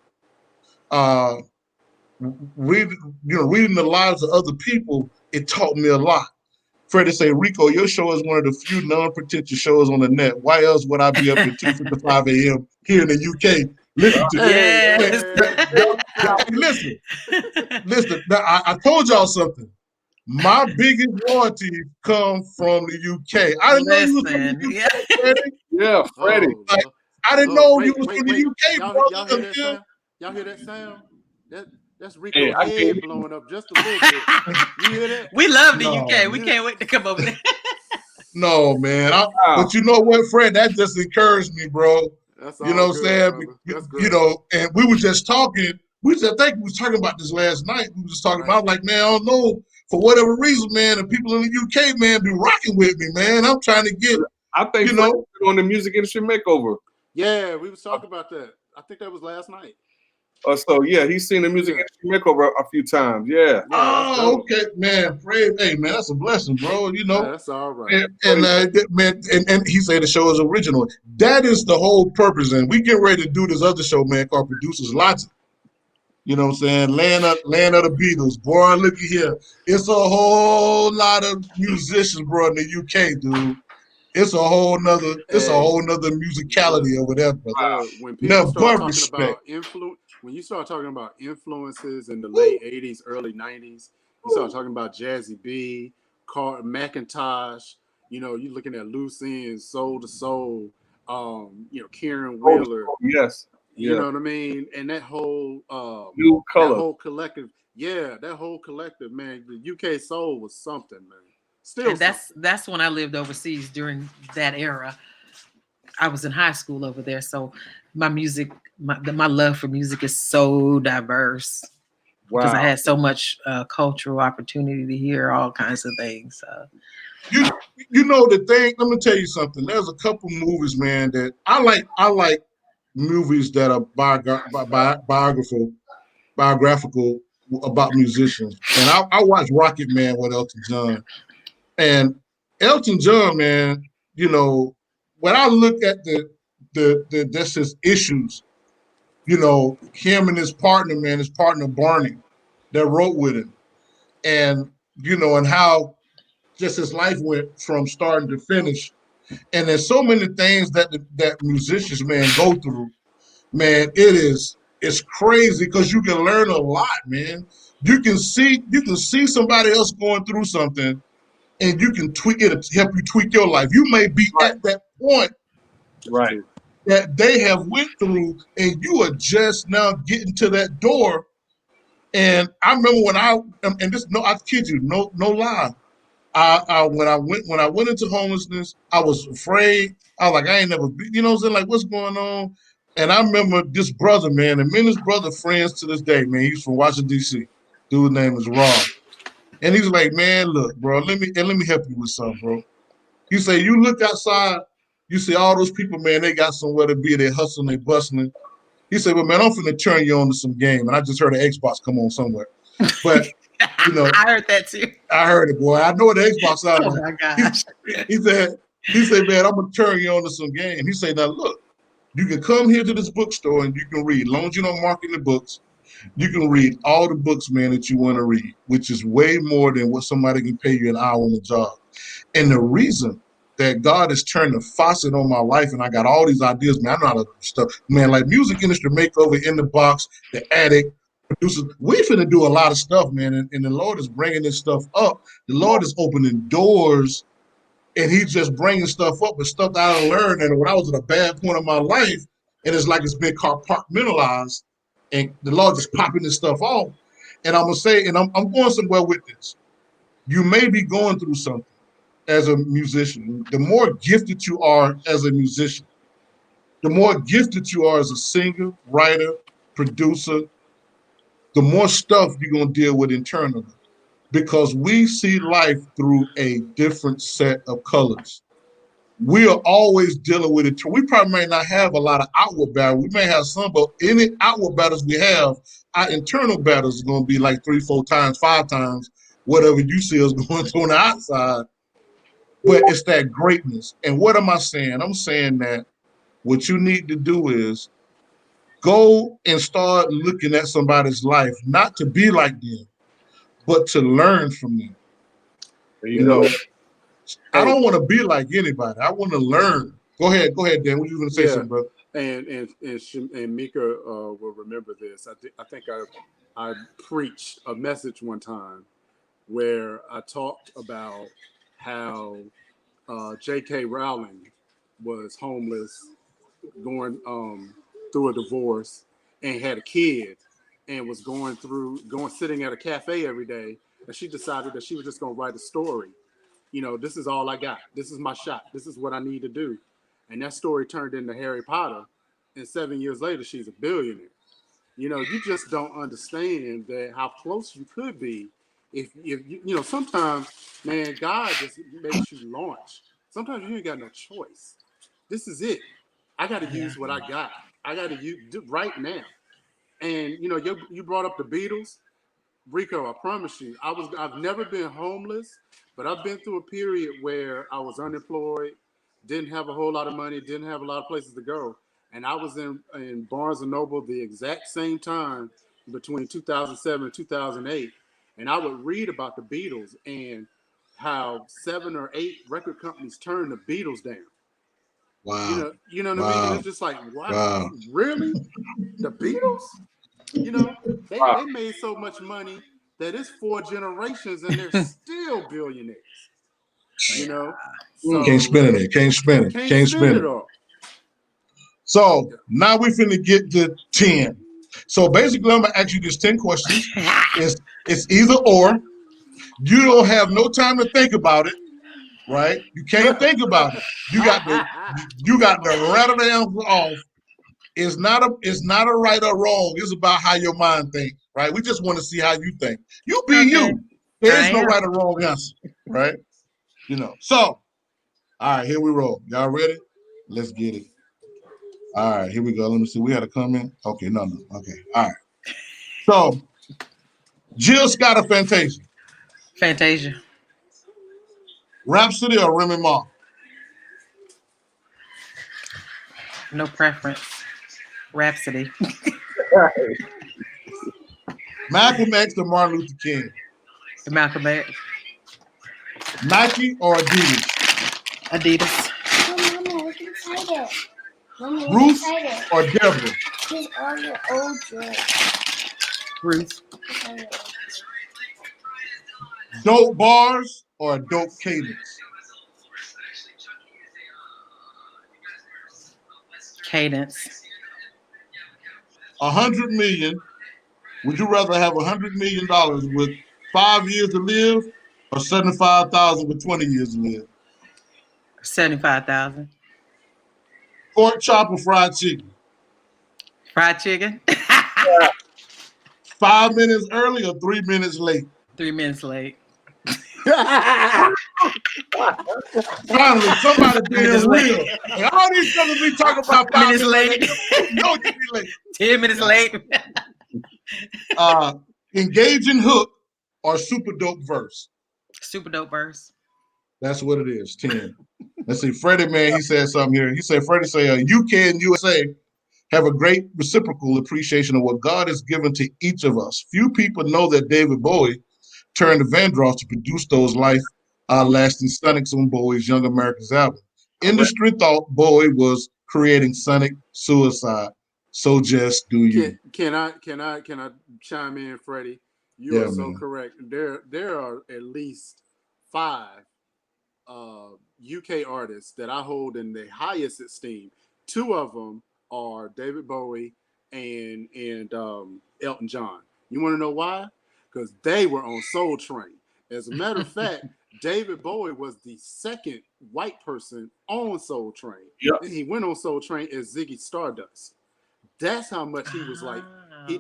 reading the lives of other people, it taught me a lot. Freddie say, Rico, your show is one of the few non-pretentious shows on the net. Why else would I be up at 2:55 a.m. here in the UK? Listen to listen. Now, I told y'all something. My biggest royalties come from the UK. I didn't know you was from the UK, Freddie. Yeah, Freddie. I didn't know you was from the UK, Y'all hear that sound? That's Rico's head blowing up just a little bit. You hear that? We love the UK. We can't wait to come over there. No, man. But you know what, Fred? That just encouraged me, bro. That's you know what I'm saying? And we were just talking. I think we was talking about this last night. We were just talking about, like, man, I don't know. For whatever reason, man, the people in the UK, man, be rocking with me, man. I'm trying to get, I think on the music industry makeover. Yeah, we was talking about that. I think that was last night. So yeah, he's seen the music industry makeover a few times. Yeah. Oh, okay, man. Fred, hey, man, that's a blessing, bro. That's all right. And he said the show is original. That is the whole purpose. And we get ready to do this other show, man, called Producers Logic. You know what I'm saying? Land of the Beatles. Boy, look at here. It's a whole lot of musicians, bro, in the UK, dude. It's a whole nother musicality over there, brother. When people start talking about influence, when you start talking about influences in the late 80s, early 90s, you start talking about Jazzy B, Macintosh. You know, you're looking at Loose Ends, Soul to Soul. You know, Karen Wheeler. Yes. You know what I mean? And that whole New Color. that whole collective, man. The UK soul was something, man. Still, and that's when I lived overseas during that era. I was in high school over there, so my music, my love for music is so diverse because I had so much cultural opportunity to hear all kinds of things. You know the thing. Let me tell you something. There's a couple movies, man, that I like. I like movies that are biographical about musicians. And I watched Rocket Man with Elton John. And Elton John, man, you know, when I look at that's his issues, you know, him and his partner, Barney, that wrote with him. And, you know, and how just his life went from starting to finish. And there's so many things that musicians, man, go through. Man, it's crazy because you can learn a lot, man. You can see somebody else going through something, and you can tweak it to help you tweak your life. You may be at that point, right, that they have went through, and you are just now getting to that door. And I remember when I kid you, no lie. When I went into homelessness, I was afraid. I was like, I ain't never been, you know what I'm saying? Like, what's going on? And I remember this brother, man, and me and his brother friends to this day, man. He's from Washington, D.C. Dude's name is Rob. And he's like, man, look, bro, let me help you with something, bro. He say, you look outside, you see all those people, man, they got somewhere to be, they hustling, they bustling. He said, well, man, I'm finna turn you on to some game. And I just heard an Xbox come on somewhere. But you know, I heard that too. I heard it, boy. I know what the Xbox sounds Oh like. my gosh. He said, man, I'm gonna turn you on to some game. He said, now look, you can come here to this bookstore and you can read. As long as you don't mark in the books, you can read all the books, man, that you want to read, which is way more than what somebody can pay you an hour on the job. And the reason that God has turned the faucet on my life and I got all these ideas, man, I know how to do stuff. Man, like music industry makeover, In the Box, The Attic, producers. We finna do a lot of stuff, man, and the Lord is bringing this stuff up. The Lord is opening doors, and He's just bringing stuff up, but stuff that I learned. And when I was at a bad point of my life, and it's like it's been compartmentalized, and the Lord just popping this stuff off. And I'm gonna say, and I'm going somewhere with this. You may be going through something as a musician. The more gifted you are as a musician, the more gifted you are as a singer, writer, producer, the more stuff you're going to deal with internally, because we see life through a different set of colors. We are always dealing with it. We probably may not have a lot of outward battles. We may have some, but any outward battles we have, our internal battles are going to be like 3, 4 times, 5 times, whatever you see us going through on the outside. But it's that greatness. And what am I saying? I'm saying that what you need to do is go and start looking at somebody's life, not to be like them, but to learn from them. You know, I don't want to be like anybody. I want to learn. Go ahead, Dan. What you going to say, something, brother? And Mika will remember this. I think I preached a message one time where I talked about how J.K. Rowling was homeless, going through a divorce, and had a kid, and was sitting at a cafe every day, and she decided that she was just going to write a story. You know, this is all I got. This is my shot. This is what I need to do. And that story turned into Harry Potter, and 7 years later, she's a billionaire. You know, you just don't understand that how close you could be if you know, sometimes, man, God just makes you launch. Sometimes you ain't got no choice. This is it. I got to use what I got. I got to use right now. And you know, you brought up the Beatles, Rico. I promise you, I've never been homeless, but I've been through a period where I was unemployed, didn't have a whole lot of money, didn't have a lot of places to go, and I was in Barnes and Noble the exact same time between 2007 and 2008, and I would read about the Beatles and how 7 or 8 record companies turned the Beatles down. Wow. You know what I mean? And it's just like, wow. Really? The Beatles? You know, they made so much money that it's 4 generations and they're still billionaires. You know, so can't spin it. Can't spin it. Can't spin it all. So now we finna get to 10. So basically, I'm gonna ask you just 10 questions. It's either or. You don't have no time to think about it, right? You can't think about it. You got to rattle the answer off. It's not a right or wrong. It's about how your mind thinks, right? We just want to see how you think. You be you. There is no right or wrong answer, right? You know. So, all right, here we roll. Y'all ready? Let's get it. All right, here we go. Let me see. We had a comment. Okay, no. Okay, all right. So, Jill Scott or Fantasia? Fantasia. Rhapsody or Remy Ma? No preference. Rhapsody. Malcolm X or Martin Luther King? Malcolm X. Nike or Adidas? Adidas. Mama, look inside it. Mama, Ruth or Deborah? These are your old drawers. Ruth. Dope bars or dope cadence? Cadence. 100 million. Would you rather have $100 million with 5 years to live or 75,000 with 20 years to live? 75,000. Pork chop or fried chicken? Fried chicken. 5 minutes early or 3 minutes late? 3 minutes late. Finally, somebody being real. And all these brothers be talking about 5 minutes late. No, you be late. 10 minutes late. Engaging hook or super dope verse? Super dope verse. That's what it is. 10. Let's see. Freddie, man, he said something here. He said, Freddie say, UK and USA have a great reciprocal appreciation of what God has given to each of us. Few people know that David Bowie turned to Vandross to produce those life-lasting sonics on Bowie's Young Americans album. Industry thought Bowie was creating sonic suicide. So just do you. Can I chime in, Freddie? You are so correct. There are at least 5 UK artists that I hold in the highest esteem. 2 of them are David Bowie and Elton John. You want to know why? Because they were on Soul Train. As a matter of fact, David Bowie was the second white person on Soul Train. Yep. And he went on Soul Train as Ziggy Stardust. That's how much he was like.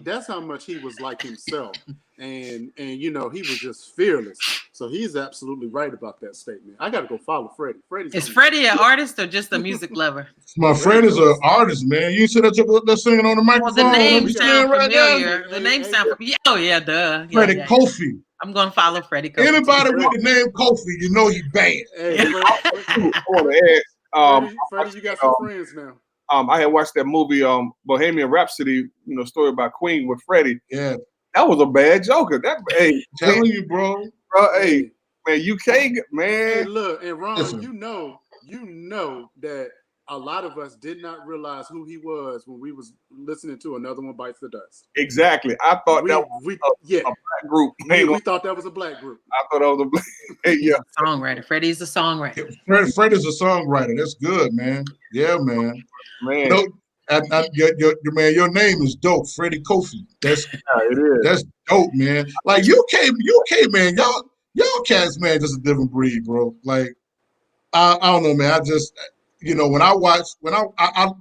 That's how much he was like himself, and you know he was just fearless. So he's absolutely right about that statement. I got to go follow Freddie. Is Freddie an artist or just a music lover? My friend is an artist, man. You see that they're singing on the microphone? Well, the name sounds familiar. The name sounds familiar. Oh yeah, duh. Freddie Kofi. I'm gonna follow Freddy Kofi. Anybody with the name Kofi, you know he bad. Hey, Freddie, you got some friends now. I had watched that movie, Bohemian Rhapsody, story about Queen with Freddie. Yeah. That was a bad Joker. Telling you, bro. Hey, man, you can't, man. Hey, look, and Ron, listen. you know that a lot of us did not realize who he was when we was listening to Another One Bites the Dust. Exactly. I thought that was a black group. We thought that was a black group. I thought that was a black yeah. Songwriter. Freddie's a songwriter. Freddie's a songwriter. That's good, man. Yeah, man. Man. Your name is dope, Freddy Kofi. It is. That's dope, man. Like UK, man, y'all cats, man, just a different breed, bro. Like, I don't know, man. I just when I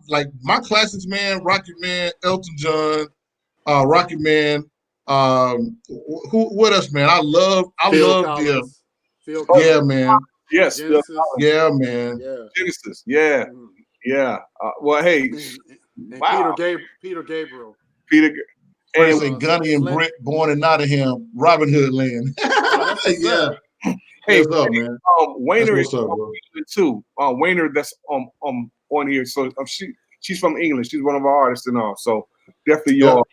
like my classics, man, Rocket Man, Elton John, Rocket Man, what else, man? I love them. Yeah, man. Yes. Yeah, man. Yeah. Genesis. Yeah. Yeah. Well, hey. And Wow. Peter Gabriel. And Gunny and Britt, born in Nottingham, Robin Hood land. Yeah. Hey, what's up, man? Wayner is from England too. Wayner, that's on here. So she's from England. She's one of our artists and all. So definitely y'all.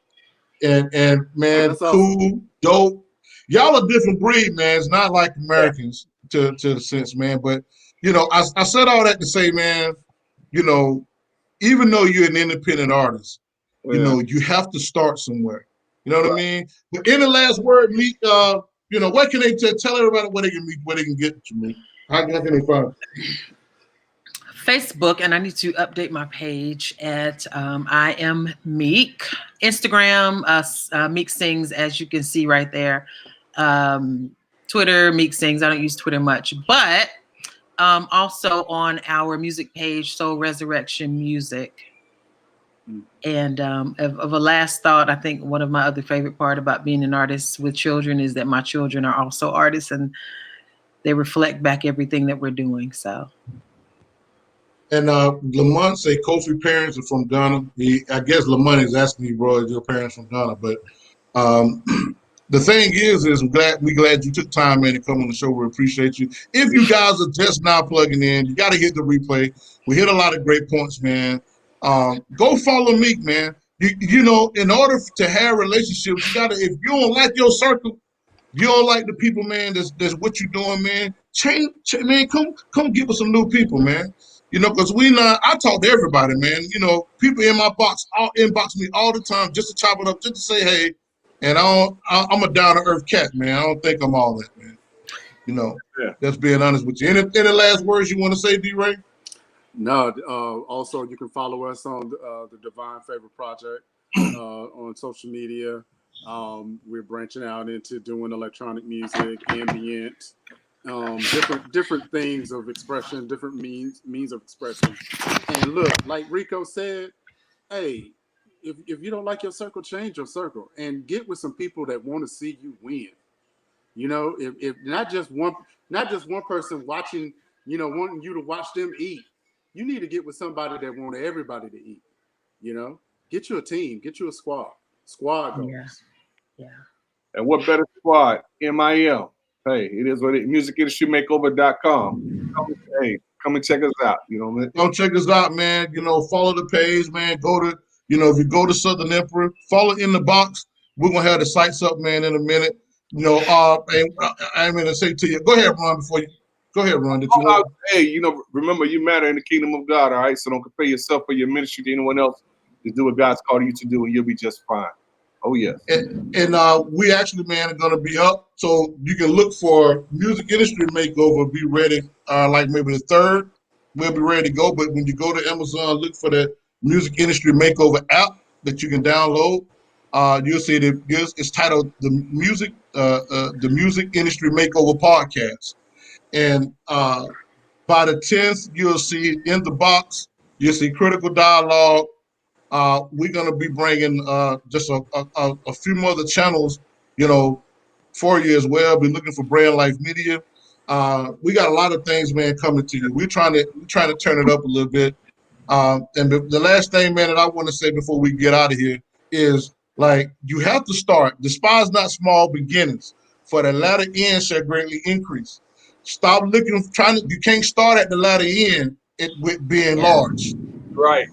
And man, cool, dope. Y'all a different breed, man. It's not like Americans to the sense, man. But I said all that to say, man. Even though you're an independent artist, you have to start somewhere. You know what I mean? But in the last word, Meek, you know, what can they tell everybody where they can meet, where they can get you, Meek? How can they find you? Facebook, and I need to update my page at I am Meek. Instagram, Meek Sings, as you can see right there. Twitter, Meek Sings. I don't use Twitter much, but also on our music page, Soul Resurrection Music. And of a last thought, I think one of my other favorite part about being an artist with children is that my children are also artists, and they reflect back everything that we're doing. So. And Lamont say Kofi parents are from Ghana. I guess Lamont is asking you, bro, is your parents from Ghana? But the thing is we glad you took time, man, to come on the show. We appreciate you. If you guys are just now plugging in, you got to hit the replay. We hit a lot of great points, man. Go follow Meek, man. You know, in order to have relationships, you gotta. If you don't like your circle, you don't like the people, man. That's what you doing, man. Change, man. Come get with some new people, man. You know, because I talk to everybody, man. You know, people in my box, inbox me all the time just to chop it up, just to say hey. And I'm a down to earth cat, man. I don't think I'm all that, man. You know, Just being honest with you. Any last words you want to say, D-Ray? No. Also, you can follow us on the Divine Favor Project on social media. We're branching out into doing electronic music, ambient, different things of expression, different means of expression. And look, like Rico said, hey, if you don't like your circle, change your circle and get with some people that want to see you win. You know, if not just one person watching, you know, wanting you to watch them eat. You need to get with somebody that wants everybody to eat. You know, get you a team, get you a squad. Squad goals. Yeah. And what better squad? MIM. Hey, it is what it is. MusicIndustryMakeover.com. Come and check us out. You know what I mean? Come check us out, man. You know, follow the page, man. Go to, you know, if you go to Southern Emperor, follow In the Box. We're gonna have the sites up, man, in a minute. You know, and I'm gonna say to you, go ahead, Ron. Go ahead, Ron. Hey, you know, remember you matter in the kingdom of God. All right, so don't compare yourself or your ministry to anyone else. Just do what God's called you to do, and you'll be just fine. Oh yes. And we actually, man, are gonna be up, so you can look for Music Industry Makeover. Be ready, like maybe the 3rd. We'll be ready to go. But when you go to Amazon, look for the Music Industry Makeover app that you can download. You'll see that it's titled the Music Industry Makeover Podcast. And by the 10th, you'll see In the Box. You'll see Critical Dialogue. We're gonna be bringing just a few more other channels, you know, for you as well. Be looking for Brand Life Media. We got a lot of things, man, coming to you. We're trying to turn it up a little bit. And the last thing, man, that I want to say before we get out of here is, like, you have to start. Despise not small beginnings, for the latter end shall greatly increase. Stop looking, you can't start at the latter end with being large. Right?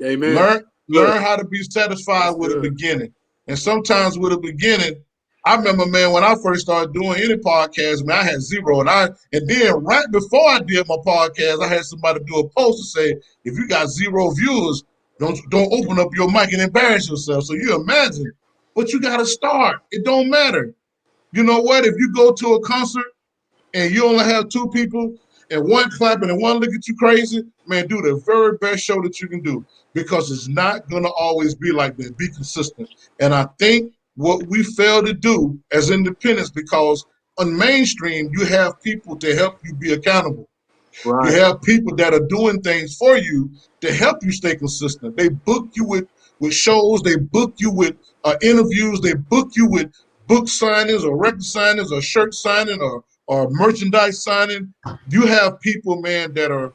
Amen. Learn how to be satisfied with the beginning. And sometimes with the beginning, I remember, man, when I first started doing any podcast, man, I had zero. And then right before I did my podcast, I had somebody do a post to say, if you got 0 viewers, don't open up your mic and embarrass yourself. So you imagine, but you got to start. It don't matter. You know what? If you go to a concert and you only have 2 people and one clapping and one look at you crazy, man, do the very best show that you can do, because it's not going to always be like that. Be consistent. And I think what we fail to do as independents, because on mainstream, you have people to help you be accountable. Right. You have people that are doing things for you to help you stay consistent. They book you with shows. They book you with interviews. They book you with book signings or record signings or shirt signing or merchandise signing. You have people, man, that are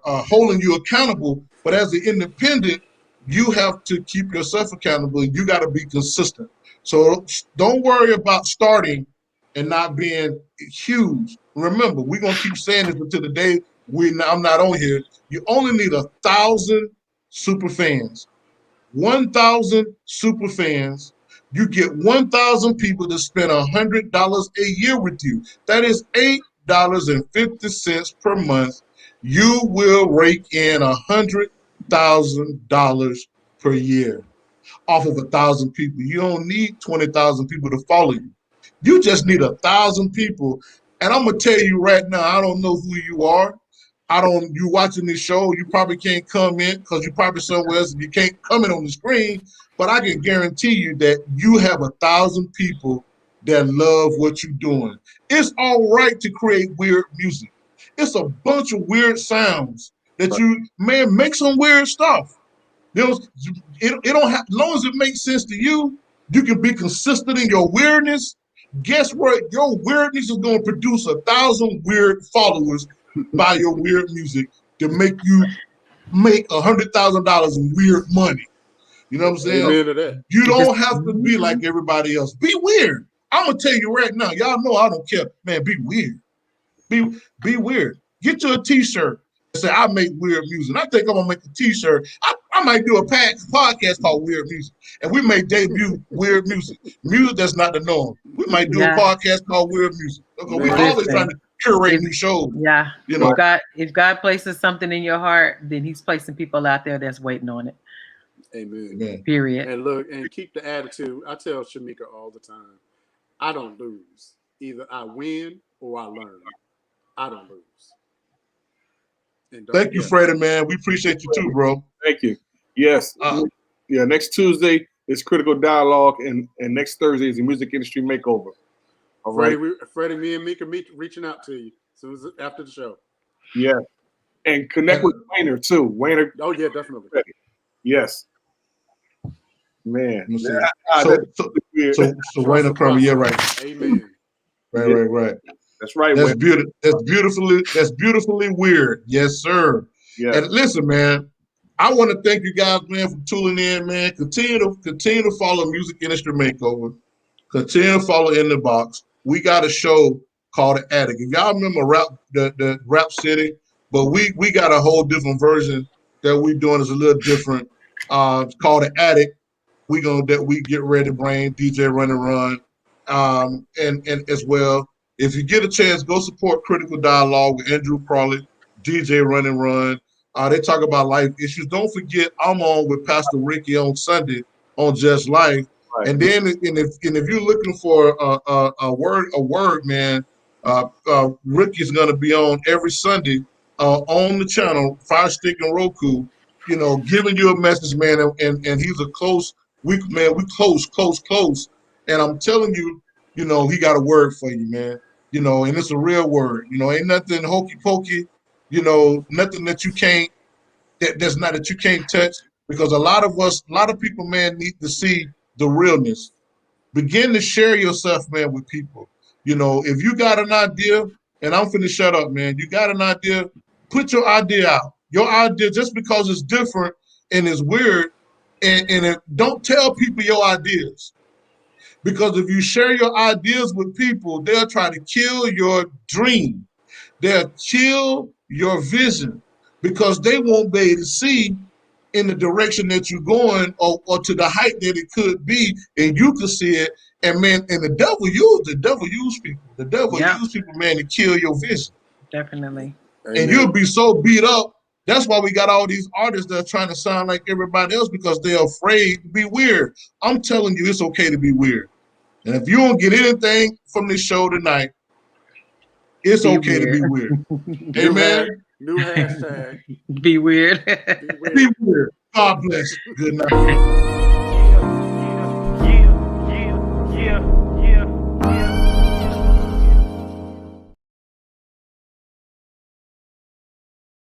holding you accountable. But as an independent, you have to keep yourself accountable. You got to be consistent. So don't worry about starting and not being huge. Remember, we're gonna keep saying this until the day I'm not on here. You only need 1,000 super fans. 1,000 super fans. You get 1,000 people to spend $100 a year with you. That is $8.50 per month. You will rake in $100,000 per year. off of 1,000 people. You don't need 20,000 people to follow you. You just need 1,000 people. And I'm gonna tell you right now, I don't know who you are. You watching this show, you probably can't come in because you're probably somewhere else and you can't come in on the screen, but I can guarantee you that you have 1,000 people that love what you're doing. It's all right to create weird music. It's a bunch of weird sounds that make some weird stuff. It don't have, as long as it makes sense to you, you can be consistent in your weirdness. Guess what? Your weirdness is going to produce 1,000 weird followers by your weird music to make you make $100,000 in weird money. You know what I'm saying? Amen to that. You don't have to be like everybody else. Be weird. I'm gonna tell you right now. Y'all know I don't care, man. Be weird. Be weird. Get you a T-shirt and say I make weird music. I think I'm gonna make a T-shirt. I might do a podcast called Weird Music, and we may debut weird music that's not the norm. We might do a podcast called Weird Music. Okay, we always trying to curate new shows. Yeah, you know. If God places something in your heart, then He's placing people out there that's waiting on it. Amen. Period. And look, and keep the attitude. I tell Shamika all the time, I don't lose. Either I win or I learn. I don't lose. Thank you, Freddy, man. We appreciate you too, bro. Thank you. Yes. Next Tuesday is Critical Dialogue, and next Thursday is the Music Industry Makeover. All right. Freddie, me and Meek are reaching out to you as soon as after the show. Yeah. And connect with Wayner too. Wayner. Oh, yeah, definitely. Yes. Man. So Wayner Crummy, yeah, right. Amen. Right. That's right. That's beautiful. That's beautifully weird. Yes, sir. Yeah. And listen, man, I want to thank you guys, man, for tuning in, man. Continue to follow Music Industry Makeover. Continue to follow In the Box. We got a show called The Attic. If y'all remember the Rap City, but we got a whole different version that we're doing is a little different. It's called The Attic. We get ready to bring DJ Run and Run, and as well. If you get a chance, go support Critical Dialogue with Andrew Crawley, DJ Run and Run. They talk about life issues. Don't forget, I'm on with Pastor Ricky on Sunday on Just Life. Right. And then, if you're looking for a word, man, Ricky's gonna be on every Sunday on the channel, Fire Stick and Roku. You know, giving you a message, man, and he's a close. We close. And I'm telling you, you know, he got a word for you, man. You know, and it's a real word. You know, ain't nothing hokey pokey. You know, nothing that you can't that you can't touch. Because a lot of people, man, need to see the realness. Begin to share yourself, man, with people. You know, if you got an idea, and I'm finna shut up, man. You got an idea, put your idea out. Your idea, just because it's different and it's weird, and don't tell people your ideas. Because if you share your ideas with people, they'll try to kill your dream. They'll kill your vision because they won't be able to see in the direction that you're going or to the height that it could be, and you can see it. And man, and the devil use people. The devil use people, man, to kill your vision. Definitely. And you'll be so beat up. That's why we got all these artists that are trying to sound like everybody else because they're afraid to be weird. I'm telling you, it's okay to be weird. And if you don't get anything from this show tonight, it's okay to be weird. Amen. New hashtag. Be weird. Be weird. God bless. Good night.